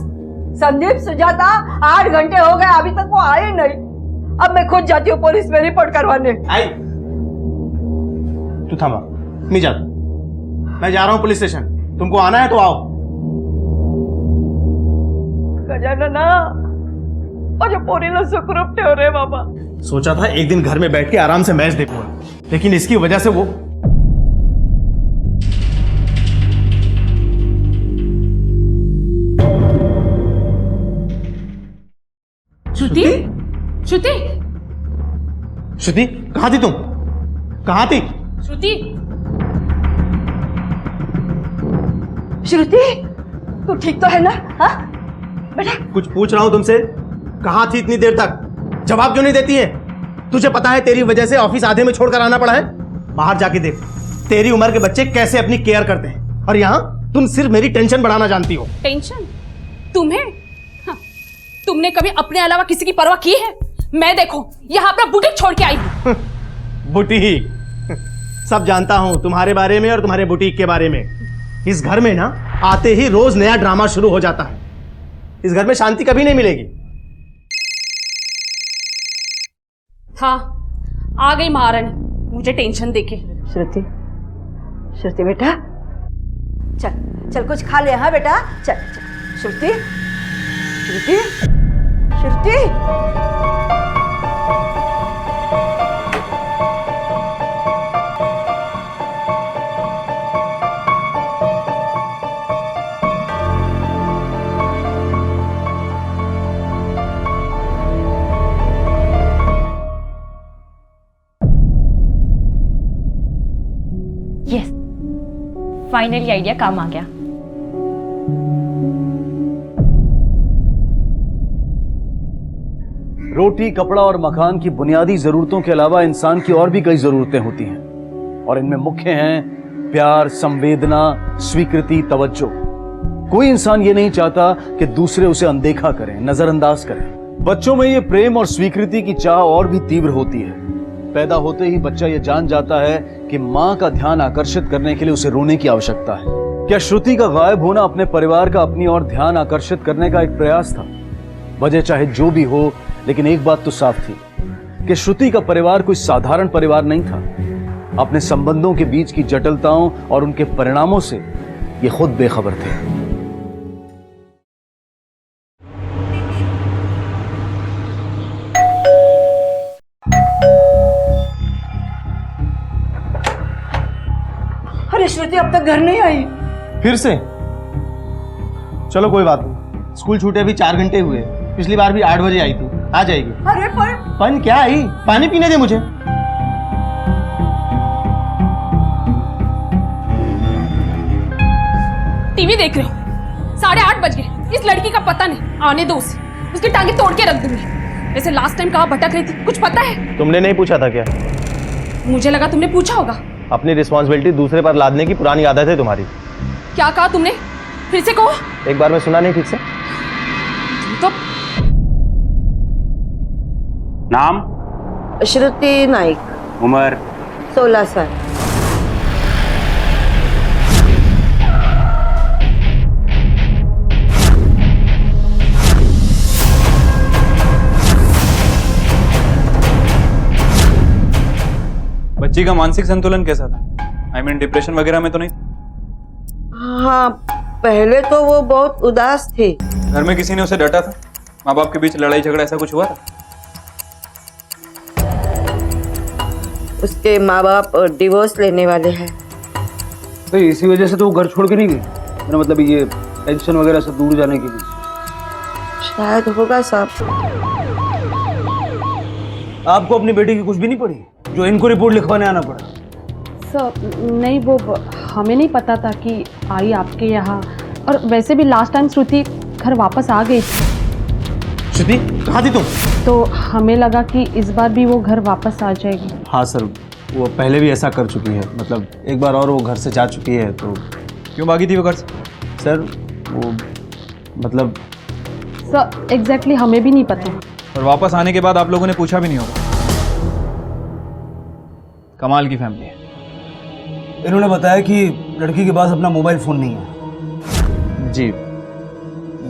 संदीप, सुजाता, 8 घंटे हो गए, अभी तक वो आए नहीं। अब मैं खुद जाती हूँ पुलिस में रिपोर्ट करवाने। आई, तू थमा, मैं जा, मैं जा रहा हूँ पुलिस स्टेशन। तुमको आना है तो आओ। गजानना, और पोरीला सुखरूप ठेव रे बाबा। सोचा था एक दिन घर में बैठ के आराम से मैच देखूंगा, लेकिन इसकी वजह से वो। श्रुति, श्रुति, श्रुति, कहाँ थी तुम? कहाँ थी? श्रुति, श्रुति, तू ठीक तो है ना? हाँ बेटा, कुछ पूछ रहा हूं तुमसे, कहाँ थी इतनी देर तक? जवाब क्यों नहीं देती है? तुझे पता है तेरी वजह से ऑफिस आधे में छोड़कर आना पड़ा है। बाहर जाके देख, तेरी उम्र के बच्चे कैसे अपनी केयर करते हैं, और यहाँ तुम सिर्फ मेरी टेंशन बढ़ाना जानती हो। टेंशन? तुम्हें? हाँ, तुमने कभी अपने अलावा किसी की परवाह की है? मैं देखो यहाँ अपना बुटीक छोड़ के आई हूँ। बुटीक? सब जानता हूँ तुम्हारे बारे में और तुम्हारे बुटीक के बारे में। इस घर में ना आते ही रोज नया ड्रामा शुरू हो जाता है। इस घर में शांति कभी नहीं मिलेगी। हाँ, आ गई महारानी मुझे टेंशन देके। श्रुति, श्रुति बेटा, चल चल कुछ खा ले। हाँ बेटा, चल चल। श्रुति, श्रुति, श्रुति। यस, फाइनली आइडिया काम आ गया। रोटी, कपड़ा और मकान की बुनियादी जरूरतों के अलावा इंसान की और भी कई जरूरतें होती हैं, और इनमें मुख्य हैं प्यार, संवेदना, स्वीकृति, तवज्जो। कोई इंसान ये नहीं चाहता कि दूसरे उसे अनदेखा करें, नजरअंदाज करें। बच्चों में ये प्रेम और स्वीकृति की चाह और भी तीव्र होती है। पैदा होते ही बच्चा ये जान जाता है कि माँ का ध्यान आकर्षित करने के लिए उसे रोने की आवश्यकता है। क्या श्रुति का गायब होना अपने परिवार का अपनी ओर ध्यान आकर्षित करने का एक प्रयास था? वजह चाहे जो भी हो, लेकिन एक बात तो साफ थी कि श्रुति का परिवार कोई साधारण परिवार नहीं था। अपने संबंधों के बीच की जटिलताओं और उनके परिणामों से ये खुद बेखबर थे। अरे श्रुति अब तक घर नहीं आई। फिर से? चलो कोई बात नहीं, स्कूल छूटे अभी 4 घंटे हुए। पिछली बार भी 8 बजे आई थी, आ जाएगी। अरे पन क्या आई? पानी पीने दे मुझे। टीवी देख रहे हो? 8:30 बज गए, इस लड़की का पता नहीं। आने दो उसे, उसकी टांगे तोड़ के रख दूंगी। वैसे लास्ट टाइम कहाँ भटक रही थी, कुछ पता है? तुमने नहीं पूछा था क्या? मुझे लगा तुमने पूछा होगा। अपनी रिस्पॉन्सिबिलिटी दूसरे पर लादने की पुरानी आदत है तुम्हारी। क्या कहा तुमने? फिर से कहो। एक बार में सुना नहीं ठीक से? तो नाम? श्रुति नाइक। उम्र? 16 साल। बच्ची का मानसिक संतुलन कैसा था? आई मीन डिप्रेशन वगैरह में तो नहीं? हाँ, पहले तो वो बहुत उदास थी। घर में किसी ने उसे डांटा था? माँ बाप के बीच लड़ाई झगड़ा ऐसा कुछ हुआ था? उसके माँ बाप डिवोर्स लेने वाले हैं। तो इसी वजह से तो वो घर छोड़ के नहीं गई? मेरा मतलब ये टेंशन वगैरह से दूर जाने के लिए। शायद होगा साहब। आपको अपनी बेटी की कुछ भी नहीं पड़ी जो इनको रिपोर्ट लिखवाने आना पड़ा? सर नहीं, वो हमें नहीं पता था कि आई आपके यहाँ, और वैसे भी लास्ट टाइम श्रुति घर वापस आ गई थी। श्रुति कहाँ थी तुम? तो हमें लगा कि इस बार भी वो घर वापस आ जाएगी। हाँ सर, वो पहले भी ऐसा कर चुकी है, मतलब एक बार और वो घर से जा चुकी है। तो क्यों भागी थी वो घर से? सर वो मतलब सर एग्जैक्टली हमें भी नहीं पता। और वापस आने के बाद आप लोगों ने पूछा भी नहीं होगा? कमाल की फैमिली है। इन्होंने बताया कि लड़की के पास अपना मोबाइल फ़ोन नहीं है। जी,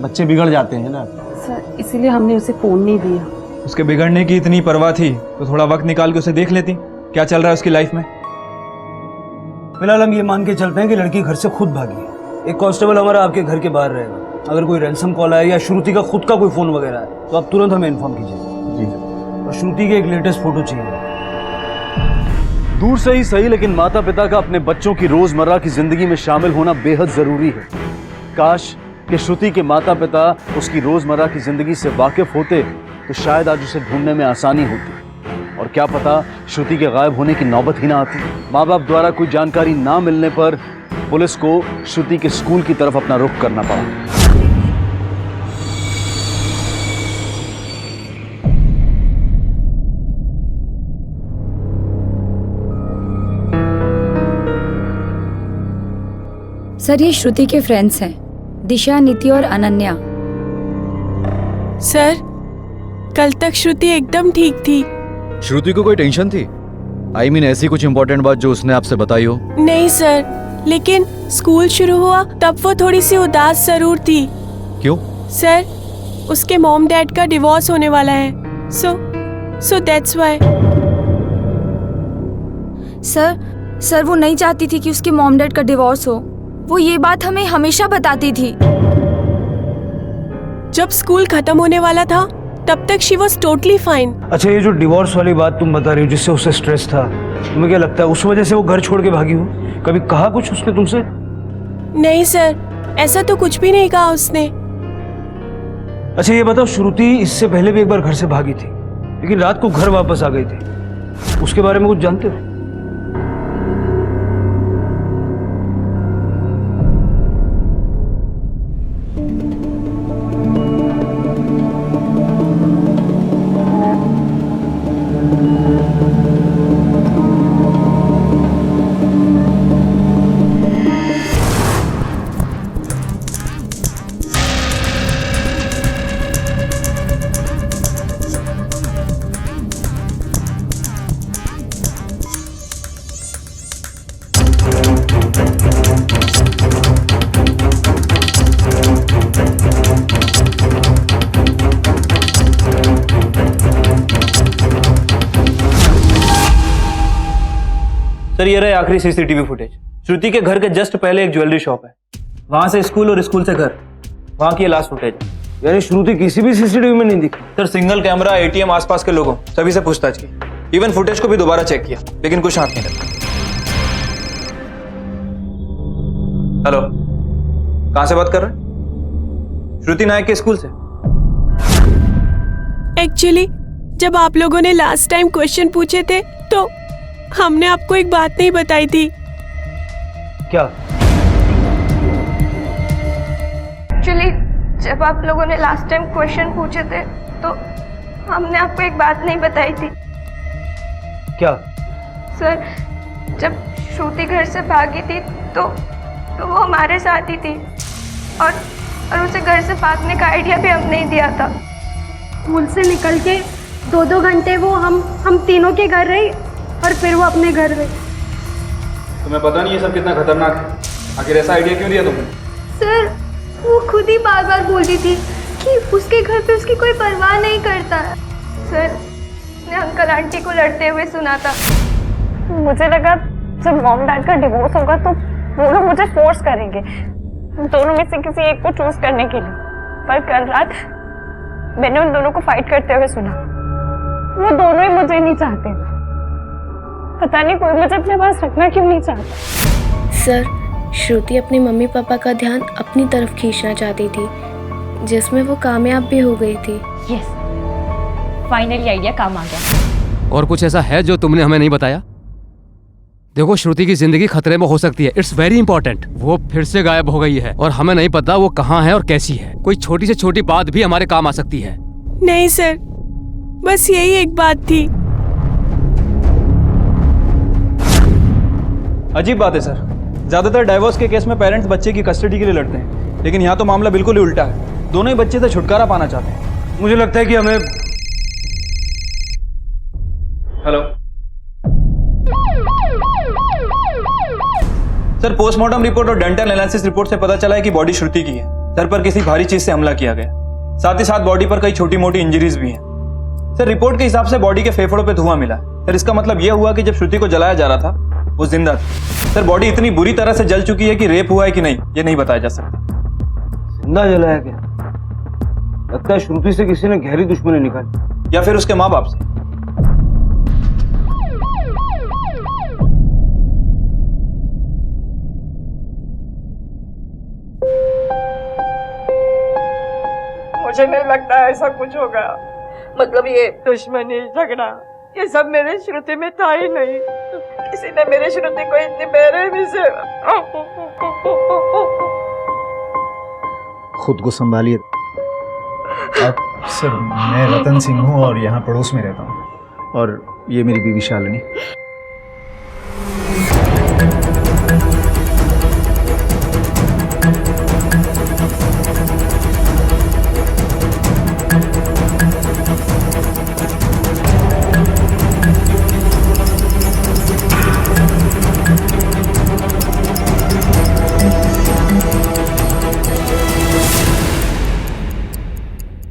बच्चे बिगड़ जाते हैं ना सर, इसीलिए हमने उसे फ़ोन नहीं दिया। उसके बिगड़ने की इतनी परवाह थी तो थोड़ा वक्त निकाल के उसे देख लेती क्या चल रहा है उसकी लाइफ में। फिलहाल हम ये मान के चलते हैं कि लड़की घर से खुद भागी है। एक कांस्टेबल हमारा आपके घर के बाहर रहेगा। अगर कोई रैंसम कॉल आए या श्रुति का खुद का कोई फ़ोन वगैरह है तो आप तुरंत हमें इन्फॉर्म कीजिए। जी। और श्रुति के एक लेटेस्ट फोटो चाहिए। दूर से ही सही, लेकिन माता पिता का अपने बच्चों की रोजमर्रा की जिंदगी में शामिल होना बेहद जरूरी है। काश कि श्रुति के माता पिता उसकी रोजमर्रा की जिंदगी से वाकिफ होते तो शायद आज उसे ढूंढने में आसानी होती, और क्या पता श्रुति के गायब होने की नौबत ही ना आती। माँ बाप द्वारा कोई जानकारी ना मिलने पर पुलिस को श्रुति के स्कूल की तरफ अपना रुख करना पड़ा। सर ये श्रुति के फ्रेंड्स हैं, दिशा, नीति और अनन्या। सर कल तक श्रुति एकदम ठीक थी। श्रुति को कोई टेंशन थी? आई मीन ऐसी कुछ इंपॉर्टेंट बात जो उसने आपसे बताई हो? नहीं सर, लेकिन स्कूल शुरू हुआ तब वो थोड़ी सी उदास जरूर थी। क्यों? सर उसके मॉम डैड का डिवोर्स होने वाला है, सो दैट्स व्हाई। सर वो नहीं चाहती थी कि उसके मॉम डैड का डिवोर्स हो। वो ये बात हमें हमेशा बताती थी। जब स्कूल खत्म होने वाला था तब तक शी वॉज टोटली फाइन। अच्छा, ये जो डिवोर्स वाली बात तुम बता रही हो जिससे उसे स्ट्रेस था, तुम्हें क्या लगता है उस वजह से वो घर छोड़ के भागी हो? कभी कहा कुछ उसने तुमसे? नहीं सर, ऐसा तो कुछ भी नहीं कहा उसने। अच्छा ये बताओ, श्रुति इससे पहले भी एक बार घर से भागी थी लेकिन रात को घर वापस आ गई थी, उसके बारे में कुछ जानते हो? सर ये रहे आखिरी सीसीटीवी फुटेज। श्रुति के घर के जस्ट पहले एक ज्वेलरी शॉप है, वहां से स्कूल और स्कूल से घर, वहां की लास्ट फुटेज। यानी श्रुति किसी भी सीसीटीवी में नहीं दिखी? सर सिंगल कैमरा, एटीएम, आसपास के लोगों सभी से पूछताछ की, इवन फुटेज को भी दोबारा चेक किया लेकिन कुछ हाथ नहीं लगा। हेलो, कहां से बात कर रहे हैं? श्रुति नायक के स्कूल से। एक्चुअली जब आप लोगों ने लास्ट टाइम क्वेश्चन पूछे थे तो हमने आपको एक बात नहीं बताई थी। क्या? एक्चुअली जब आप लोगों ने लास्ट टाइम क्वेश्चन पूछे थे तो हमने आपको एक बात नहीं बताई थी। क्या? सर जब श्रुति घर से भागी थी तो वो हमारे साथ ही थी, और उसे घर से भागने का आइडिया भी हमने ही दिया था। स्कूल से निकल के 2-2 घंटे वो हम तीनों के घर रही और फिर वो अपने घर गई। तुम्हें पता नहीं ये सब कितना खतरनाक है? आखिर ऐसा आइडिया क्यों दिया तुमने? सर वो खुद ही बार बार बोलती थी कि उसके घर पे उसकी कोई परवाह नहीं करता है। सर ने अंकल आंटी को लड़ते हुए सुना था। मुझे लगा जब मॉम डैड का डिवोर्स होगा तो वो लोग मुझे फोर्स करेंगे दोनों में से किसी एक को चूज करने के लिए, पर कल रात मैंने उन दोनों को फाइट करते हुए सुना। वो दोनों ही मुझे नहीं चाहते, पता नहीं कोई मुझे अपने पास रखना क्यों नहीं चाहता। सर श्रुति अपनी मम्मी पापा का ध्यान अपनी तरफ खींचना चाहती थी, जिसमें वो कामयाब भी हो गई थी। यस, फाइनली आइडिया काम आ गया। और कुछ ऐसा है जो तुमने हमें नहीं बताया? देखो, श्रुति की जिंदगी खतरे में हो सकती है, इट्स वेरी इंपॉर्टेंट। वो फिर से गायब हो गई है और हमें नहीं पता वो कहाँ है और कैसी है। कोई छोटी से छोटी बात भी हमारे काम आ सकती है। नहीं सर, बस यही एक बात थी। अजीब बात है सर, ज्यादातर डाइवोर्स के केस में पेरेंट्स बच्चे की कस्टडी के लिए लड़ते हैं, लेकिन यहाँ तो मामला बिल्कुल ही उल्टा है। दोनों ही बच्चे से छुटकारा पाना चाहते हैं। मुझे लगता है कि हमें हेलो सर, पोस्टमार्टम रिपोर्ट और डेंटल एनालिसिस रिपोर्ट से पता चला है कि बॉडी श्रुति की है। सर पर किसी भारी चीज से हमला किया गया, साथ ही साथ बॉडी पर कई छोटी मोटी इंजरीज भी हैं। सर रिपोर्ट के हिसाब से बॉडी के फेफड़ों पे धुआं मिला। सर इसका मतलब यह हुआ कि जब श्रुति को जलाया जा रहा था वो जिंदा थी। सर बॉडी इतनी बुरी तरह से जल चुकी है कि रेप हुआ है कि नहीं ये नहीं बताया जा सकता। जिंदा जलाया गया? लगता है श्रुति से किसी ने गहरी दुश्मनी निकाली, या फिर उसके माँ बाप से। मुझे नहीं लगता ऐसा कुछ होगा। मतलब ये दुश्मनी झगड़ा ये सब मेरे श्रुति में था ही नहीं। किसी ने मेरे श्रुति को इतनी बेरहमी से। खुद को संभालिए आप। सर मैं रतन सिंह हूँ और यहाँ पड़ोस में रहता हूँ, और ये मेरी बीवी शालिनी।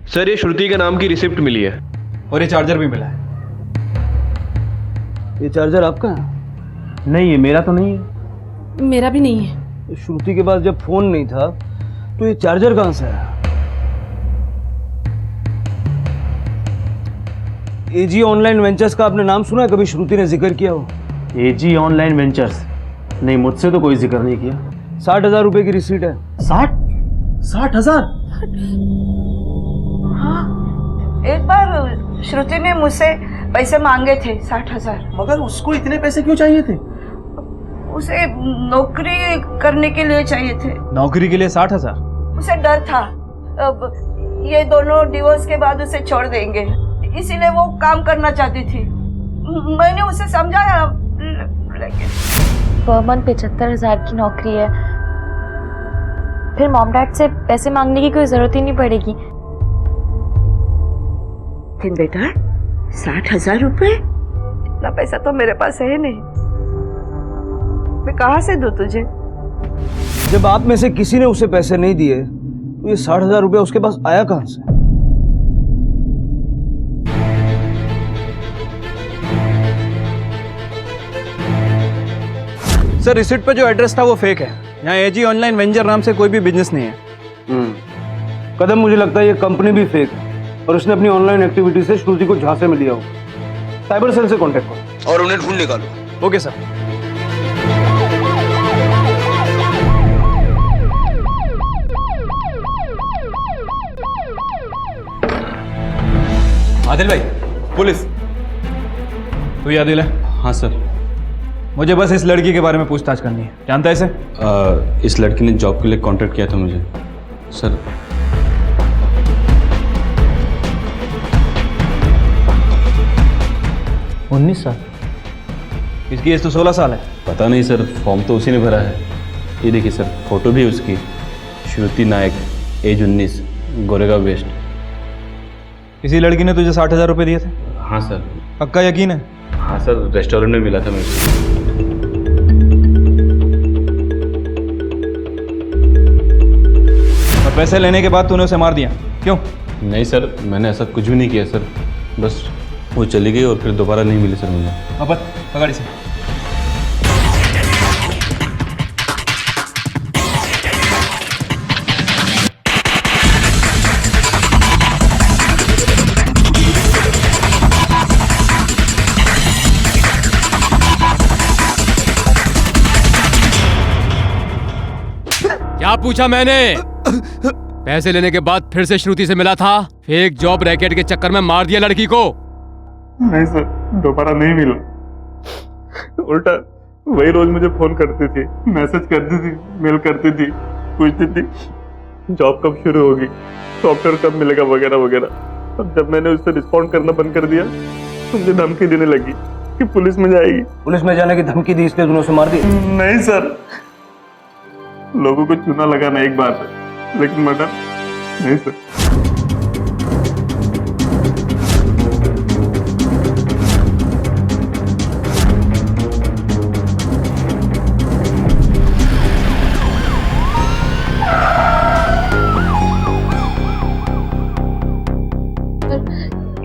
सर ये श्रुति के नाम की रिसिप्ट मिली है और ये चार्जर भी मिला है। ये चार्जर आपका है? नहीं, ये मेरा तो नहीं है। मेरा भी नहीं है। श्रुति के पास जब फोन नहीं था तो ये चार्जर कहां से आया? एजी ऑनलाइन वेंचर्स का आपने नाम सुना है? कभी श्रुति ने जिक्र किया हो? एजी ऑनलाइन वेंचर्स? नहीं, मुझसे तो कोई जिक्र नहीं किया। 60,000 रुपए की रिसीट है। 60,000? एक बार श्रुति ने मुझसे पैसे मांगे थे 60,000। मगर उसको इतने पैसे क्यों चाहिए थे? उसे नौकरी करने के लिए चाहिए थे। नौकरी के लिए 60,000? उसे डर था अब ये दोनों डिवोर्स के बाद उसे छोड़ देंगे, इसीलिए वो काम करना चाहती थी। मैंने उसे समझाया लेकिन पर मंथ 75,000 की नौकरी है, फिर मॉम डैड से पैसे मांगने की कोई जरूरत ही नहीं पड़ेगी। बेटा 60,000 रुपए? इतना पैसा तो मेरे पास है नहीं, मैं कहाँ से दूं तुझे? जब आप में से किसी ने उसे पैसे नहीं दिए तो ये 60,000 रुपए उसके पास आया कहां से? सर रिसिप्ट पे जो एड्रेस था वो फेक है। यहाँ एजी ऑनलाइन वेंचर नाम से कोई भी बिजनेस नहीं है। कदम, मुझे लगता है ये कंपनी भी फेक है और उसने अपनी ऑनलाइन एक्टिविटी से श्रुति को झांसे में लिया हो। साइबर सेल से कांटेक्ट करो और उन्हें ढूंढ निकालो। Okay sir. आदिल भाई, पुलिस। तू ही आदिल है? हाँ सर। मुझे बस इस लड़की के बारे में पूछताछ करनी है। जानता है इसे? इस लड़की ने जॉब के लिए कांटेक्ट किया था मुझे सर। 19 साल? इसकी एज तो 16 साल है। पता नहीं सर, फॉर्म तो उसी ने भरा है। ये देखिए सर, फोटो भी उसकी। श्रुति नायक, एज 19, गोरेगांव वेस्ट। किसी लड़की ने तुझे 60,000 रुपए दिए थे? हाँ सर। पक्का यकीन है? हाँ सर, रेस्टोरेंट में मिला था मुझे। और पैसे लेने के बाद तूने उसे मार दिया, क्यों? नहीं सर, मैंने ऐसा कुछ भी नहीं किया सर, बस वो चली गई और फिर दोबारा नहीं मिली सर मुझे। अब पकड़ इसे। क्या पूछा मैंने? पैसे लेने के बाद फिर से श्रुति से मिला था, फेक जॉब रैकेट के चक्कर में मार दिया लड़की को। नहीं सर, दोबारा नहीं मिला। उल्टा वही रोज मुझे फोन करती थी, मैसेज करती थी, मेल करती थी, पूछती थी जॉब कब शुरू होगी, सॉफ्टवेयर कब मिलेगा वगैरह वगैरह। अब जब मैंने उससे रिस्पॉन्ड करना बंद कर दिया तो मुझे धमकी देने लगी कि पुलिस में जाएगी। पुलिस में जाने की धमकी दी इसलिए तूने उसे मार दी? नहीं सर, लोगों को चूना लगाना एक बात है, लेकिन मर्डर नहीं सर।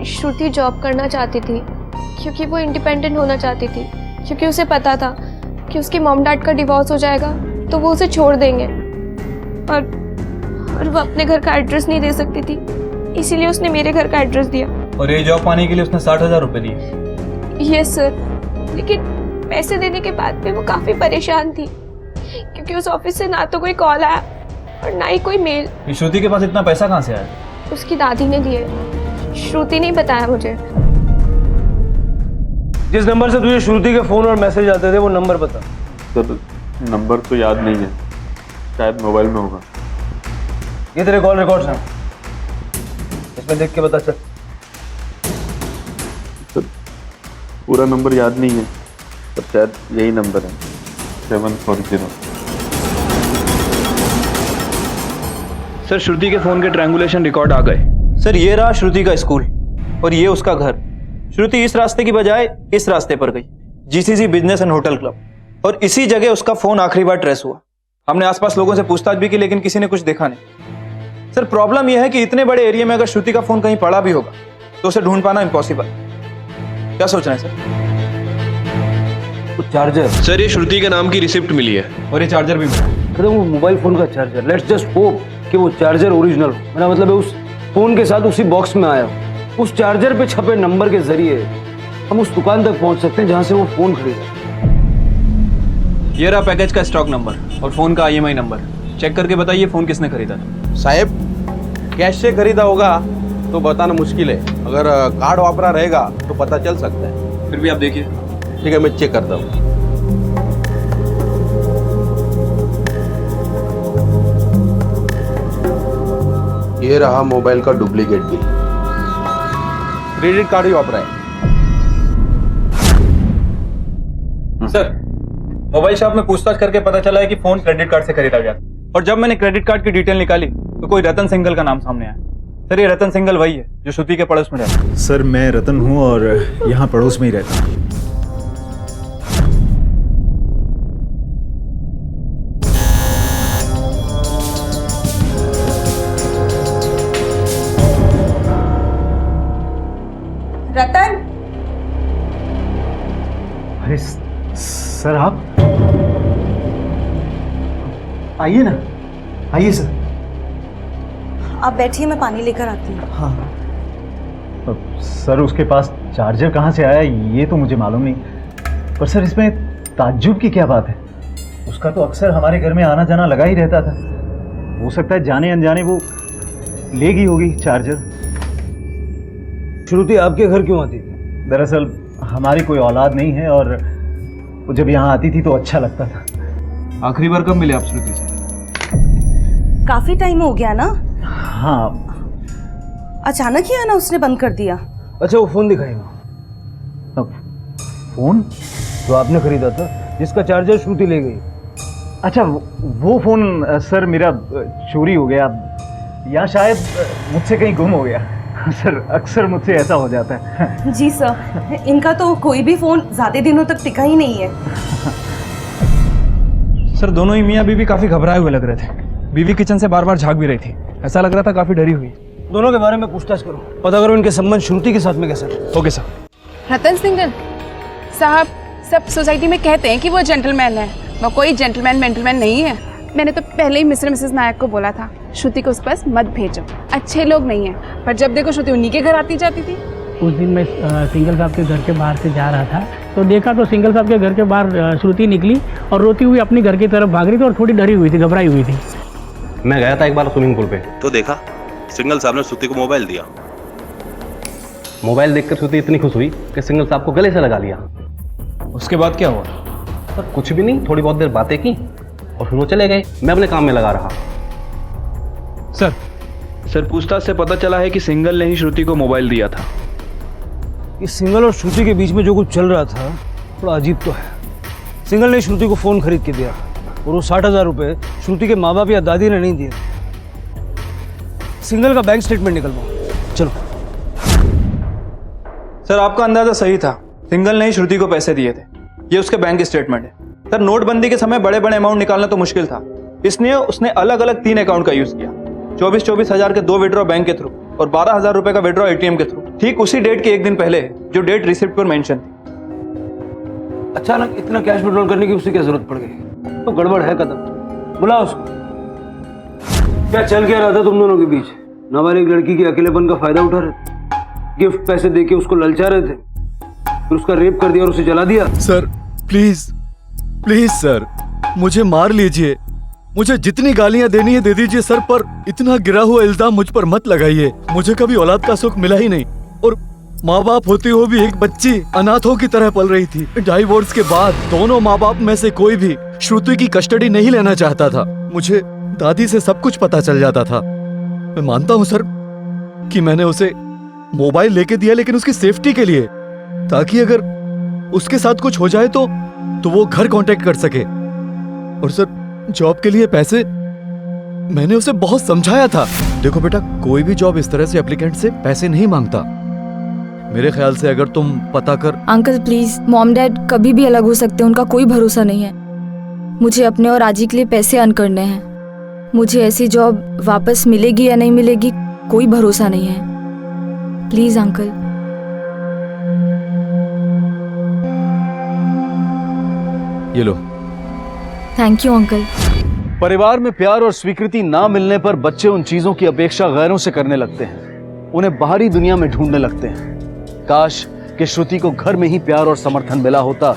श्रुति जॉब करना चाहती थी क्योंकि वो इंडिपेंडेंट होना चाहती थी, क्योंकि उसे पता था कि उसके मॉम डैड का डिवोर्स हो जाएगा तो वो उसे छोड़ देंगे, और वो अपने घर का एड्रेस नहीं दे सकती थी, इसीलिए उसने मेरे घर का एड्रेस दिया। और ये जॉब पाने के लिए उसने 60,000 रुपए दिए? यस सर, लेकिन पैसे देने के बाद भी वो काफ़ी परेशान थी क्योंकि उस ऑफिस से ना तो कोई कॉल आया और ना ही कोई मेल। श्रुति के पास इतना पैसा कहाँ से आया? उसकी दादी ने दिए, श्रुति ने बताया मुझे। जिस नंबर से तुझे श्रुति के फोन और मैसेज आते थे वो नंबर बता। सर नंबर तो याद नहीं है, शायद मोबाइल में होगा। ये तेरे कॉल रिकॉर्ड्स हैं, इसमें देख के बता चल। सर पूरा नंबर याद नहीं है, पर शायद यही नंबर है, 740। सर श्रुति के फोन के ट्रायंगुलेशन रिकॉर्ड आ गए। सर ये रहा श्रुति का स्कूल और ये उसका घर। श्रुति इस रास्ते की बजाय इस रास्ते पर गई, GCC business and hotel club, और इसी जगह उसका फोन आखिरी बार ट्रेस हुआ। हमने आसपास लोगों से पूछताछ भी की लेकिन किसी ने कुछ देखा नहीं। सर प्रॉब्लम यह है कि इतने बड़े एरिया में अगर श्रुति का फोन कहीं पड़ा भी होगा तो उसे ढूंढ पाना इम्पॉसिबल। क्या सोच रहे हैं सर? चार्जर सर ये श्रुति के नाम की रिसिप्ट मिली है और ये चार्जर भी मिला। अरे वो मोबाइल फोन का चार्जर, लेट्स जस्ट होप कि वो चार्जर ओरिजिनल हो। मेरा मतलब है उस फोन के साथ उसी बॉक्स में आया हो। उस चार्जर पे छपे नंबर के जरिए हम उस दुकान तक पहुंच सकते हैं जहां से वो फोन खरीदा। ये रहा पैकेज का स्टॉक नंबर और फोन का IMI नंबर। चेक करके बताइए फोन किसने खरीदा था। साहब कैश से खरीदा होगा तो बताना मुश्किल है, अगर कार्ड वापरा रहेगा तो पता चल सकता है। फिर भी आप देखिए। ठीक है, मैं चेक करता हूँ। ये रहा मोबाइल का डुप्लीकेट बिल, क्रेडिट कार्ड ही वापरा है। सर मोबाइल शॉप में पूछताछ करके पता चला है कि फोन क्रेडिट कार्ड से खरीदा गया, और जब मैंने क्रेडिट कार्ड की डिटेल निकाली तो कोई रतन सिंघल का नाम सामने आया। सर ये रतन सिंघल वही है जो श्रुति के पड़ोस में रहता है। सर मैं रतन हूँ और यहाँ पड़ोस में ही रहता हूँ। रतन, अरे सर आप आइए ना, आइए सर। आप बैठिए, मैं पानी लेकर आती हूँ। हाँ सर, उसके पास चार्जर कहाँ से आया ये तो मुझे मालूम नहीं, पर सर इसमें ताज्जुब की क्या बात है? उसका तो अक्सर हमारे घर में आना जाना लगा ही रहता था। हो सकता है जाने अनजाने वो ले गई होगी चार्जर। श्रुति आपके घर क्यों आती थी? दरअसल हमारी कोई औलाद नहीं है और वो जब यहाँ आती थी तो अच्छा लगता था। आखिरी बार कब मिले आप श्रुति से? काफी टाइम हो गया ना? हाँ। अचानक ही आना उसने बंद कर दिया। अच्छा वो फोन दिखाई फोन जो आपने खरीदा था जिसका चार्जर श्रुति ले गई। अच्छा वो फोन सर मेरा चोरी हो गया, या शायद मुझसे कहीं गुम हो गया। सर अक्सर मुझसे ऐसा हो जाता है। जी सर, इनका तो कोई भी फोन ज्यादा दिनों तक टिका ही नहीं है। सर दोनों ही मियाँ बीवी काफी घबराए हुए लग रहे थे। बीवी किचन से बार बार झांक भी रही थी, ऐसा लग रहा था काफी डरी हुई। दोनों के बारे में पूछताछ करो, पता करो इनके संबंध श्रुति के साथ में कैसे। Okay sir. रतन सिंगल साहब, सब सोसाइटी में कहते हैं कि वो जेंटलमैन है, वो कोई जेंटलमैन नहीं है। मैंने तो पहले ही मिस्टर मिसेस नायक को बोला था श्रुति को उस पास मत भेजो, अच्छे लोग नहीं हैं। पर जब देखो श्रुति उन्हीं के घर आती जाती थी। उस दिन मैं सिंगल साहब के घर के बाहर से जा रहा था तो देखा तो सिंगल साहब के घर के बाहर श्रुति निकली और रोती हुई अपनी घर की तरफ भाग रही थी और थोड़ी डरी हुई थी, घबराई हुई थी। मैं गया था एक बार स्विमिंग पूल पे, तो देखा सिंगल साहब ने श्रुति को मोबाइल दिया। मोबाइल देखकर श्रुति इतनी खुश हुई कि सिंगल साहब को गले से लगा लिया। उसके बाद क्या हुआ? सर कुछ भी नहीं, थोड़ी बहुत देर बातें की और फिर वो चले गए। मैं अपने काम में लगा रहा। सर पूछताछ से पता चला है कि सिंगल ने ही श्रुति को मोबाइल दिया था। इस सिंगल और श्रुति के बीच में जो कुछ चल रहा था थोड़ा अजीब तो है। सिंगल ने श्रुति को फोन खरीद के दिया और वो 60,000 रुपए श्रुति के माँ बाप या दादी ने नहीं दिए। सिंगल का बैंक स्टेटमेंट निकलवाओ, चलो। सर आपका अंदाजा सही था, सिंगल ने ही श्रुति को पैसे दिए थे। ये उसके बैंक स्टेटमेंट है। सर नोटबंदी के समय बड़े बड़े अमाउंट निकालना तो मुश्किल था, इसलिए उसने अलग अलग 3 अकाउंट का यूज किया। 24 हज़ार के 2 विड्रॉ बैंक के थ्रू और 12,000 रुपए का विड्रॉ एटीएम के थ्रू, ठीक उसी डेट के एक दिन पहले जो डेट रिसिप्ट पर मेंशन थी। अचानक इतना कैश विड्रॉल करने की उसे क्या जरूरत पड़ गई? तो गड़बड़ है कदम, बुलाओ उसको। क्या चल क्या रहा था तुम दोनों के बीच? नाबालिग लड़की के अकेलेपन का फायदा उठा रहे थे, गिफ्ट पैसे देके उसको ललचा रहे थे, फिर उसका रेप कर दिया और उसे जला दिया। सर प्लीज प्लीज सर, मुझे मार लीजिए, मुझे जितनी गालियां देनी है दे दीजिए सर, पर इतना गिरा हुआ इल्जाम मुझ पर मत लगाइए। मुझे कभी औलाद का सुख मिला ही नहीं और माँ बाप होते हुए भी एक बच्ची अनाथों की तरह पल रही थी। डाइवोर्स के बाद दोनों माँ बाप में से कोई भी श्रुति की कस्टडी नहीं लेना चाहता था। मुझे दादी से सब कुछ पता चल जाता था। मैं मानता हूँ सर कि मैंने उसे मोबाइल लेके दिया, लेकिन उसकी सेफ्टी के लिए, ताकि अगर उसके साथ कुछ हो जाए तो वो घर कांटेक्ट कर सके। और सर जॉब के लिए पैसे मैंने उसे बहुत समझाया था। देखो बेटा, कोई भी जॉब इस तरह से एप्लीकेंट से पैसे नहीं मांगता। मेरे ख्याल से अगर तुम पता कर। अंकल प्लीज, मॉम डैड कभी भी अलग हो सकते हैं, उनका कोई भरोसा नहीं है। मुझे अपने और आजी के लिए पैसे अर्न करने हैं। मुझे ऐसी जॉब वापस मिलेगी या नहीं मिलेगी कोई भरोसा नहीं है। Please uncle. ये लो। Thank you uncle. परिवार में प्यार और स्वीकृति ना मिलने पर बच्चे उन चीजों की अपेक्षा गैरों से करने लगते हैं, उन्हें बाहरी दुनिया में ढूंढने लगते हैं। काश कि श्रुति को घर में ही प्यार और समर्थन मिला होता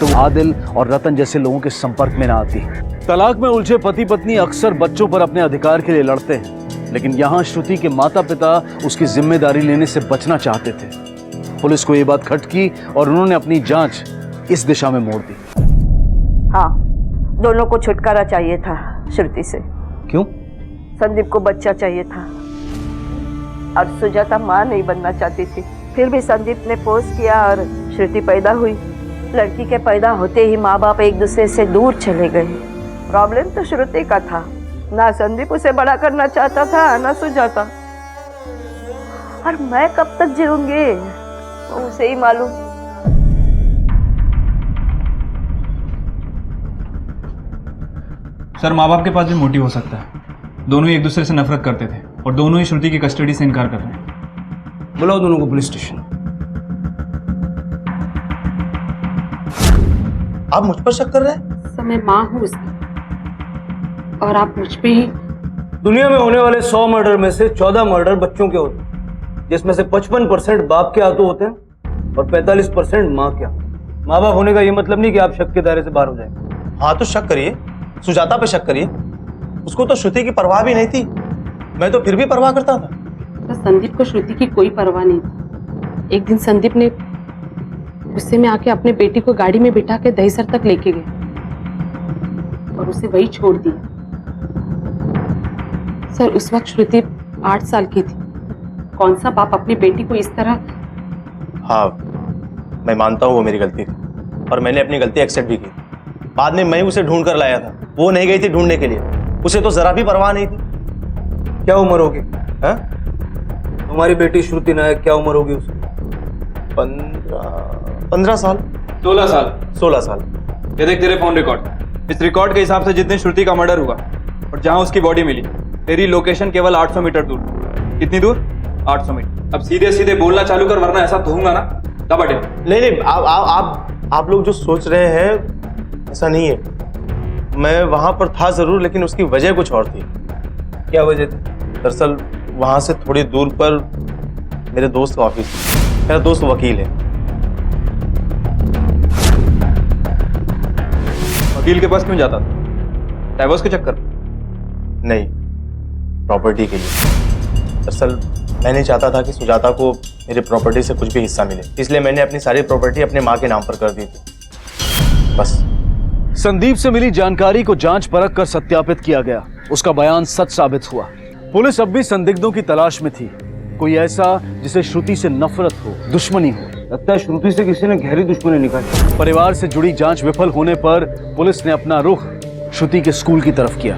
तो आदिल और रतन जैसे लोगों के संपर्क में ना आती। तलाक में उलझे पति पत्नी अक्सर बच्चों पर अपने अधिकार के लिए लड़ते हैं, लेकिन यहाँ श्रुति के माता पिता उसकी जिम्मेदारी लेने से बचना चाहते थे। पुलिस को ये बात खटकी और उन्होंने अपनी जांच इस दिशा में मोड़ दी। हाँ, दोनों को छुटकारा चाहिए था श्रुति से। क्यों? संदीप को बच्चा चाहिए था और सुजाता माँ नहीं बनना चाहती थी। फिर भी संदीप ने फोर्स किया और श्रुति पैदा हुई। लड़की के पैदा होते ही माँ बाप एक दूसरे से दूर चले गए। प्रॉब्लम तो श्रुति का था, ना संदीप उसे बड़ा करना चाहता था ना सुजाता। और मैं कब तक जीऊंगी उसे ही मालूम। सर माँ बाप के पास भी मोटिव हो सकता है। दोनों ही एक दूसरे से नफरत करते थे और दोनों ही श्रुति की कस्टडी से इनकार कर रहे हैं। बुलाओ दोनों को पुलिस स्टेशन। आप मुझ पर शक कर रहे हैं? सर मैं माँ हूँ उसकी और आप मुझ पे ही। दुनिया में होने वाले 100 मर्डर में से 14 मर्डर बच्चों के होते हैं, जिसमें से 55% बाप के हाथों होते हैं और 45% माँ के। माँ बाप होने का ये मतलब नहीं कि आप शक के दायरे से बाहर हो जाएंगे। हाँ तो शक करिए, सुजाता पे शक करिए। उसको तो श्रुति की परवाह भी नहीं थी, मैं तो फिर भी परवाह करता था। तो संदीप को श्रुति की कोई परवाह नहीं थी। एक दिन संदीप ने गुस्से में आके अपने बेटी को गाड़ी में बिठा के दहीसर तक लेके गए और उसे वही छोड़ दिया। सर उस वक्त श्रुति 8 साल की थी। कौन सा बाप अपनी बेटी को इस तरह। हाँ मैं मानता हूँ वो मेरी गलती थी और मैंने अपनी गलती एक्सेप्ट भी की। बाद में मैं उसे ढूंढ कर लाया था, वो नहीं गई थी ढूंढने के लिए। उसे तो जरा भी परवाह नहीं थी। क्या उम्र होगी? हाँ, तुम्हारी बेटी श्रुति नायक, क्या उम्र होगी उसकी? 15 साल, 16 साल। 16 साल। ये देख तेरे फोन रिकॉर्ड। इस रिकॉर्ड के हिसाब से जितने श्रुति का मर्डर हुआ और जहां उसकी बॉडी मिली, तेरी लोकेशन केवल 800 मीटर दूर। कितनी दूर? 800 मीटर। अब सीधे सीधे बोलना चालू कर, वरना ऐसा दूंगा ना दबा दे। नहीं, आप लोग जो सोच रहे हैं ऐसा नहीं है। मैं वहां पर था जरूर, लेकिन उसकी वजह कुछ और थी। क्या वजह थी? दरअसल वहां से थोड़ी दूर पर मेरे दोस्त का ऑफिस है। मेरा दोस्त वकील है। वकील के पास क्यों जाता था? डाइवोर्स के चक्कर? नहीं, प्रॉपर्टी के लिए। दरअसल मैं नहीं चाहता था कि सुजाता को मेरी प्रॉपर्टी से कुछ भी हिस्सा मिले, इसलिए मैंने अपनी सारी प्रॉपर्टी अपने माँ के नाम पर कर दी थी, बस। संदीप से मिली जानकारी को जांच परख कर सत्यापित किया गया। उसका बयान सच साबित हुआ। पुलिस अब भी संदिग्धों की तलाश में थी, कोई ऐसा जिसे श्रुति से नफरत हो, दुश्मनी हो। लगता है श्रुति से किसी ने गहरी दुश्मनी निकाली। परिवार से जुड़ी जांच विफल होने पर पुलिस ने अपना रुख श्रुति के स्कूल की तरफ किया।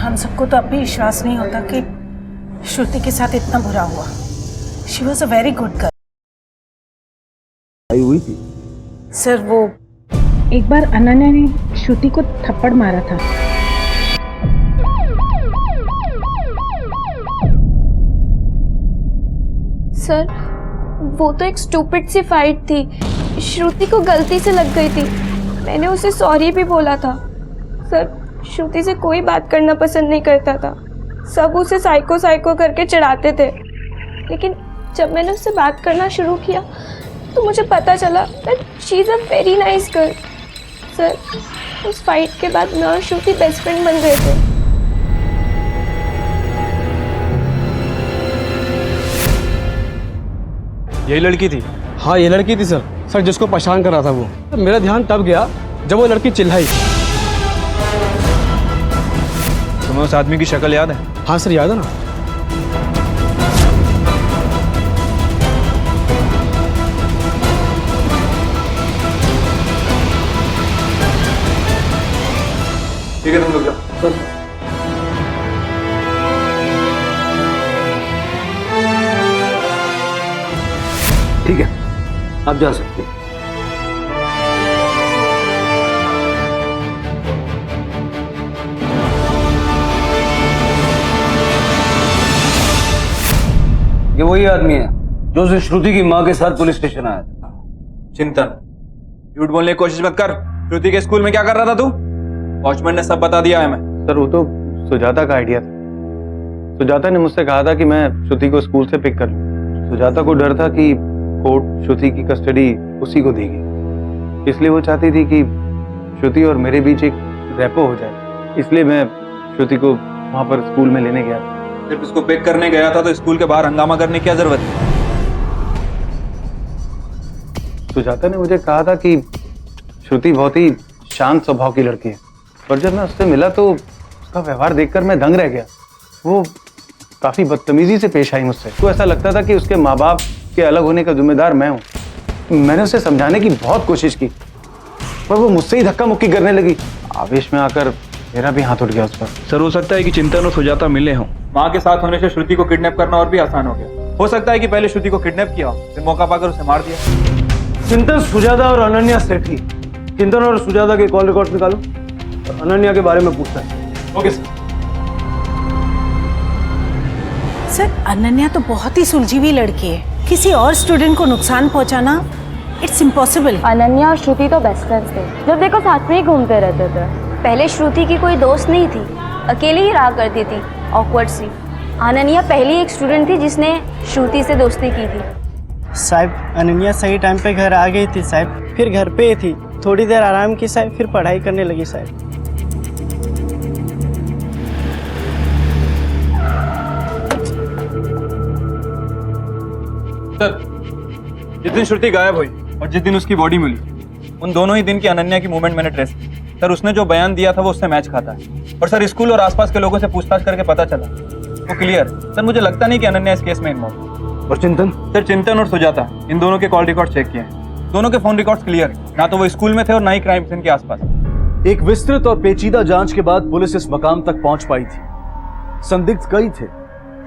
हम सबको तो अब भी विश्वास नहीं होता कि श्रुति के साथ इतना बुरा हुआ। She was a very good girl. आई हुई थी सर, वो एक बार अनन्या ने श्रुति को थप्पड़ मारा था। सर, वो तो एक स्टूपिड सी फाइट थी। श्रुति को गलती से लग गई थी। मैंने उसे सॉरी भी बोला था। सर, श्रुति से कोई बात करना पसंद नहीं करता था। सब उसे साइको साइको करके चिढ़ाते थे। लेकिन जब मैंने उससे बात करना शुरू किया तो मुझे पता चला that she is a very nice girl. Sir, उस फाइट के बाद मैं और श्रुति बेस्ट फ्रेंड बन गए थे। यही लड़की थी? हाँ, ये लड़की थी सर। सर, जिसको परेशान कर रहा था वो। मेरा ध्यान तब गया जब वो लड़की चिल्लाई। तुम्हें उस आदमी की शक्ल याद है? हाँ सर, याद है ना। ठीक है, तुम लोग जाओ। ठीक है, आप जा सकते हैं। ये वही आदमी है जो उस श्रुति की माँ के साथ पुलिस स्टेशन आया था। चिंतन, झूठ बोलने की कोशिश मत कर। श्रुति के स्कूल में क्या कर रहा था तू? वॉचमैन ने सब बता दिया है। मैं सर, वो तो सुजाता का आइडिया था। सुजाता ने मुझसे कहा था कि मैं श्रुति को स्कूल से पिक कर लूं। सुजाता को डर था कि कोर्ट श्रुति की कस्टडी उसी को देगी, इसलिए वो चाहती थी कि श्रुति और मेरे बीच एक रेपो हो जाए। इसलिए मैं श्रुति को वहां पर स्कूल में लेने गया था। सिर्फ उसको पिक करने गया था तो स्कूल के बाहर हंगामा करने की क्या जरूरत है? सुजाता ने मुझे कहा था कि श्रुति बहुत ही शांत स्वभाव की लड़की है, पर जब मैं उससे मिला तो उसका व्यवहार देखकर मैं दंग रह गया। वो काफी बदतमीजी से पेश आई मुझसे। तो ऐसा लगता था कि उसके माँ बाप के अलग होने का जिम्मेदार मैं हूँ। मैंने उसे समझाने की बहुत कोशिश की, पर वो मुझसे ही धक्का मुक्की करने लगी। आवेश में आकर मेरा भी हाथ उठ गया उस पर। सर, हो सकता है कि चिंतन और सुजाता मिले हों। माँ के साथ होने से श्रुति को किडनैप करना और भी आसान हो गया। हो सकता है कि पहले श्रुति को किडनैप किया, फिर मौका पाकर उसे मार दिया। चिंतन, सुजाता और अनन्या सेठ थी। चिंतन और सुजाता के कॉल रिकॉर्ड निकालो और अनन्या के बारे में पूछता है। Okay sir. सर, अनन्या तो बहुत ही सुलझी हुई लड़की है। किसी और स्टूडेंट को नुकसान पहुंचाना इट्स इम्पॉसिबल। अनन्या और श्रुति तो बेस्ट फ्रेंड्स थे, जब देखो साथ में ही घूमते रहते थे। पहले श्रुति की कोई दोस्त नहीं थी, अकेली ही रहा करती थी, ऑकवर्ड सी। अनन्या पहली एक स्टूडेंट थी जिसने श्रुति से दोस्ती की थी। साहब, अनन्या सही टाइम पे घर आ गई थी साहब, फिर घर पे ही थी। थोड़ी देर आराम की साहब, फिर पढ़ाई करने लगी साहब। सर, जिस दिन श्रुति गायब हुई और जिस दिन उसकी बॉडी मिली, उन दोनों ही दिन की अनन्या की मूवमेंट मैंने ट्रेस की। सर, उसने जो बयान दिया था वो उससे मैच खाता है। और सर, स्कूल और आसपास के लोगों से पूछताछ करके पता चला वो क्लियर। सर, मुझे लगता नहीं कि अनन्या इस केस में इन्वॉल्व। और चिंतन? सर, चिंतन और सुजाता, इन दोनों के कॉल रिकॉर्ड चेक किए हैं। दोनों के फोन रिकॉर्ड्स क्लियर है। ना तो वो स्कूल में थे और ना ही क्राइम सीन के आसपास। एक विस्तृत और पेचीदा जांच के बाद पुलिस इस मकाम तक पहुंच पाई थी। संदिग्ध कई थे।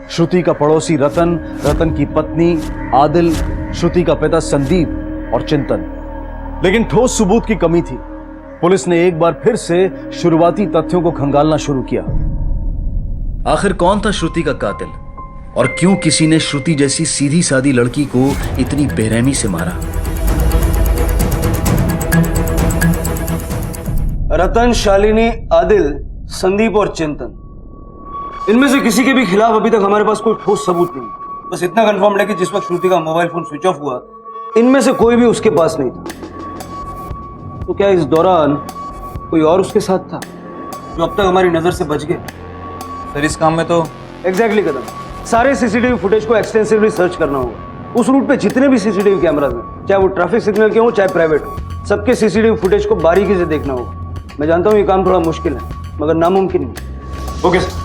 श्रुति का पड़ोसी रतन, रतन की पत्नी आदिल, श्रुति का पिता संदीप और चिंतन। लेकिन ठोस सबूत की कमी थी। पुलिस ने एक बार फिर से शुरुआती तथ्यों को खंगालना शुरू किया। आखिर कौन था श्रुति का कातिल और क्यों किसी ने श्रुति जैसी सीधी सादी लड़की को इतनी बेरहमी से मारा? रतन, शालिनी, आदिल, संदीप और चिंतन, इनमें से किसी के भी खिलाफ अभी तक हमारे पास कोई ठोस सबूत नहीं। बस इतना कंफर्म है कि जिस वक्त श्रुति का मोबाइल फोन स्विच ऑफ हुआ, इनमें से कोई भी उसके पास नहीं था। तो क्या इस दौरान कोई और उसके साथ था जो अब तक हमारी नजर से बच गए? सर इस काम में तो एग्जैक्टली कदम, सारे सीसीटीवी फुटेज को एक्सटेंसिवली सर्च करना होगा। उस रूट पे जितने भी सीसीटीवी कैमरास हैं, चाहे वो ट्रैफिक सिग्नल के हो चाहे प्राइवेट हो, सबके सीसीटीवी फुटेज को बारीकी से देखना होगा। मैं जानता हूँ ये काम थोड़ा मुश्किल है, मगर नामुमकिन नहीं। Okay sir.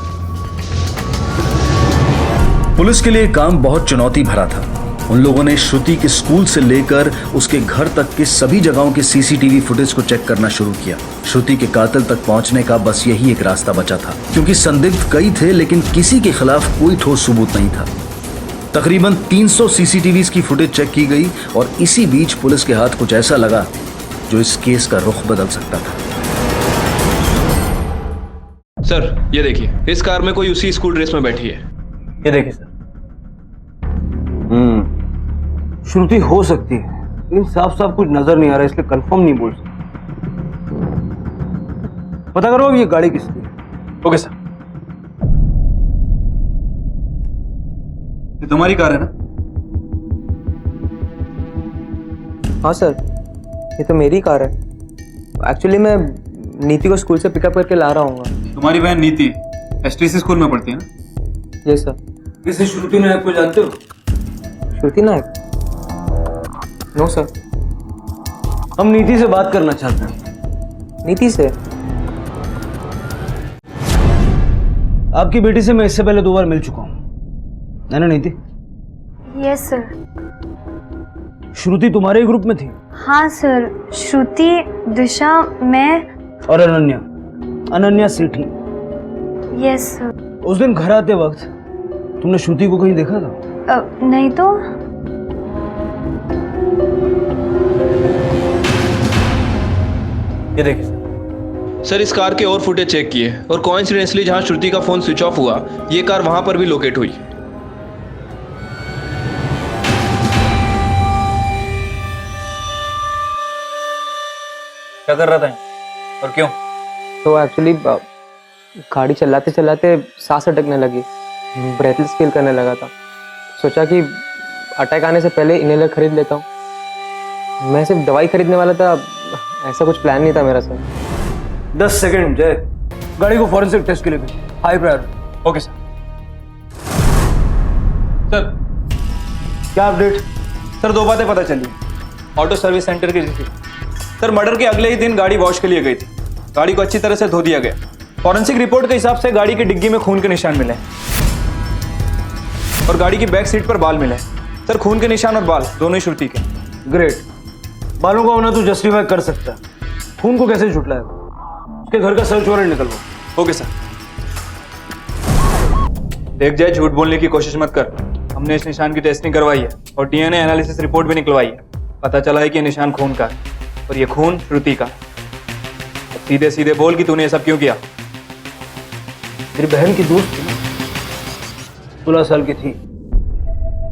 पुलिस के लिए काम बहुत चुनौती भरा था। उन लोगों ने श्रुति के स्कूल से लेकर उसके घर तक के सभी जगहों के सीसीटीवी फुटेज को चेक करना शुरू किया। श्रुति के कातिल तक पहुंचने का बस यही एक रास्ता बचा था, क्योंकि संदिग्ध कई थे लेकिन किसी के खिलाफ कोई ठोस सबूत नहीं था। तकरीबन 300 सीसीटीवी की फुटेज चेक की गई और इसी बीच पुलिस के हाथ कुछ ऐसा लगा जो इस केस का रुख बदल सकता था। सर ये देखिए, इस कार में कोई उसी स्कूल ड्रेस में बैठी है। ये देखिए सर। श्रुति हो सकती है, लेकिन साफ साफ कुछ नजर नहीं आ रहा, इसलिए कंफर्म नहीं बोल सकते। पता करो अब ये गाड़ी किसकी है। Okay sir. ये तुम्हारी कार है ना? हाँ सर, ये तो मेरी कार है। एक्चुअली मैं नीति को स्कूल से पिकअप करके ला रहा हूँ। तुम्हारी बहन नीति एसटीसी स्कूल में पढ़ती है ना? Yes sir. किसी श्रुति नायक को जानते हो? श्रुति नायक? No sir. हम नीति से बात करना चाहते हैं। नीति से? आपकी बेटी से मैं इससे पहले 2 बार मिल चुका हूं, है ना नीति? Yes sir. श्रुति तुम्हारे ही ग्रुप में थी? हाँ सर, श्रुति, दिशा, मैं और अनन्या सेठी। Yes sir. उस दिन घर आते वक्त तुमने श्रुति को कहीं देखा था? नहीं तो। ये देखिए सर, इस कार के और फुटेज चेक किए और कोइंसिडेंटली जहां श्रुति का फोन स्विच ऑफ हुआ, ये कार वहां पर भी लोकेट हुई। क्या कर रहा था और क्यों? तो एक्चुअली गाड़ी चलाते चलाते सांस अटकने लगी, ब्रेथलेस फील करने लगा था। सोचा कि अटैक आने से पहले इनहेलर खरीद लेता हूँ। मैं सिर्फ दवाई खरीदने वाला था, ऐसा कुछ प्लान नहीं था मेरा सर। 10 सेकंड जय, गाड़ी को फॉरेंसिक टेस्ट के लिए भेज, high priority. Okay sir. Sir क्या अपडेट? सर 2 बातें पता चली। ऑटो सर्विस सेंटर की रिसीट। सर मर्डर के अगले ही दिन गाड़ी वॉश के लिए गई थी। गाड़ी को अच्छी तरह से धो दिया गया। फॉरेंसिक रिपोर्ट के हिसाब से गाड़ी की डिग्गी में खून के निशान मिले और गाड़ी की बैक सीट पर बाल मिले। सर खून के निशान और बाल दोनों ही श्रुति के। ग्रेट। बालों का होना तो जस्टिफाई कर सकता है, खून को कैसे झुटलाएगा? उसके घर का सर्च वारंट निकलवाओ। Okay sir. देख जाए, झूठ बोलने की कोशिश मत कर। हमने इस निशान की टेस्टिंग करवाई है और डीएनए एनालिसिस रिपोर्ट भी निकलवाई है। पता चला है कि निशान खून का है और ये खून श्रुति का। सीधे सीधे बोल कि तूने ये सब क्यों किया? मेरी बहन की दोस्त थी, 16 साल की थी,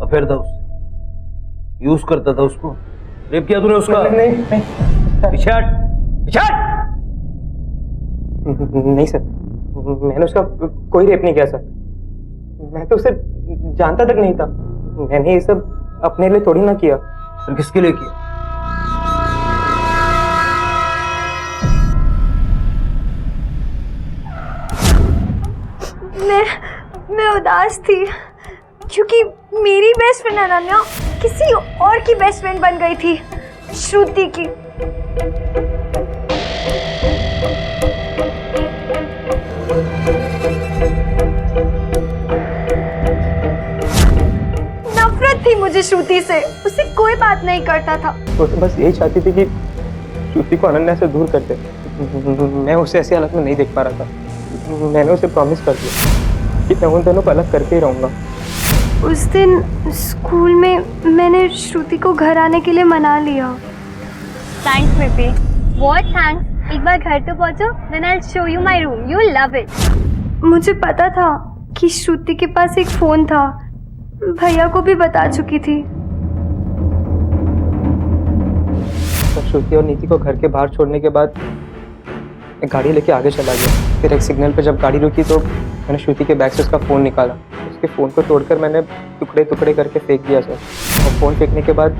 अफेयर था उससे, यूज करता था उसको। रेप किया तूने उसका? नहीं। पीछे हट, पीछे हट। नहीं सर, मैंने उसका कोई रेप नहीं किया सर। मैं तो उसे जानता तक नहीं था। मैंने ये सब अपने लिए थोड़ी ना किया। फिर किसके लिए किया? मैं उदास थी क्योंकि मेरी बेस्ट फ्रेंड अनन्या किसी और की बेस्ट फ्रेंड बन गई थी, श्रुति की। नफरत थी मुझे श्रुति से, उससे कोई बात नहीं करता था। वो तो बस यही चाहती थी कि श्रुति को अनन्या से दूर कर दे, मैं उसे ऐसी हालत में नहीं देख पा रहा था। मैंने उसे प्रॉमिस कर दिया कि मैं उन दोनों को अलग करके ही रहूँगा। उस दिन स्कूल में मैंने श्रुति को घर आने के लिए मना लिया। Thanks baby. What thanks? एक बार घर तो पहुंचो, then I will show you my room, you will love it. मुझे पता था कि श्रुति के पास एक फोन था, भैया को भी बता चुकी थी। तो श्रुति और नीति को घर के बाहर छोड़ने के बाद मैं गाड़ी लेके आगे चला गया। फिर एक सिग्नल पे जब गाड़ी रुकी तो मैंने श्रुति के बैग से उसका फ़ोन निकाला। उसके फ़ोन को तोड़कर मैंने टुकड़े टुकड़े करके फेंक दिया सर। और फ़ोन फेंकने के बाद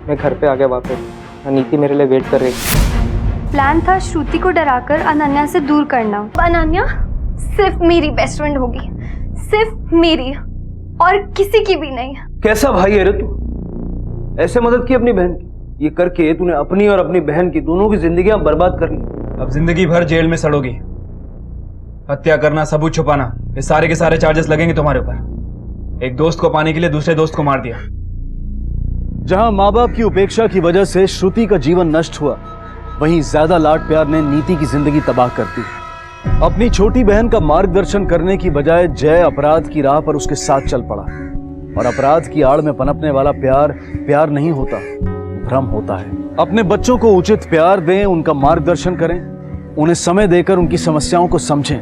मैं घर पे आ गया वापस। नीति मेरे लिए वेट कर रही थी। प्लान था श्रुति को डराकर अनन्या से दूर करना। अनन्या सिर्फ मेरी बेस्ट फ्रेंड होगी, सिर्फ मेरी, और किसी की भी नहीं। कैसा भाई है रे तू? ऐसे मदद की अपनी बहन की? ये करके तूने अपनी और अपनी बहन की दोनों की जिंदगियां बर्बाद कर ली। अब जिंदगी भर जेल में सड़ोगी। हत्या करना, सबूत छुपाना, ये सारे के सारे चार्जेस लगेंगे तुम्हारे ऊपर। एक दोस्त को पाने के लिए दूसरे दोस्त को मार दिया। जहां माँ बाप की उपेक्षा की वजह से श्रुति का जीवन नष्ट हुआ, वहीं ज्यादा लाड प्यार ने नीति की जिंदगी तबाह कर दी। अपनी छोटी बहन का मार्गदर्शन करने की बजाय जय अपराध की राह पर उसके साथ चल पड़ा। और अपराध की आड़ में पनपने वाला प्यार प्यार नहीं होता, भ्रम होता है। अपने बच्चों को उचित प्यार दें, उनका मार्गदर्शन करें, उन्हें समय देकर उनकी समस्याओं को समझें।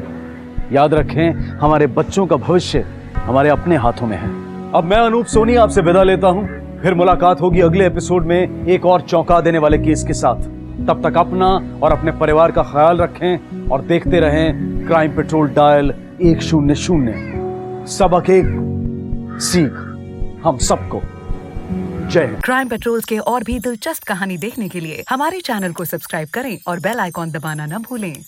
याद रखें, हमारे बच्चों का भविष्य हमारे अपने हाथों में है। अब मैं अनूप सोनी आपसे विदा लेता हूं। फिर मुलाकात होगी अगले एपिसोड में एक और चौंका देने वाले केस के साथ। तब तक अपना और अपने परिवार का ख्याल रखें और देखते रहें क्राइम पेट्रोल डायल 100। सबक एक सीख हम सबको। जय हिंद। क्राइम पेट्रोल के और भी दिलचस्प कहानी देखने के लिए हमारे चैनल को सब्सक्राइब करें और बेल आइकॉन दबाना न भूलें।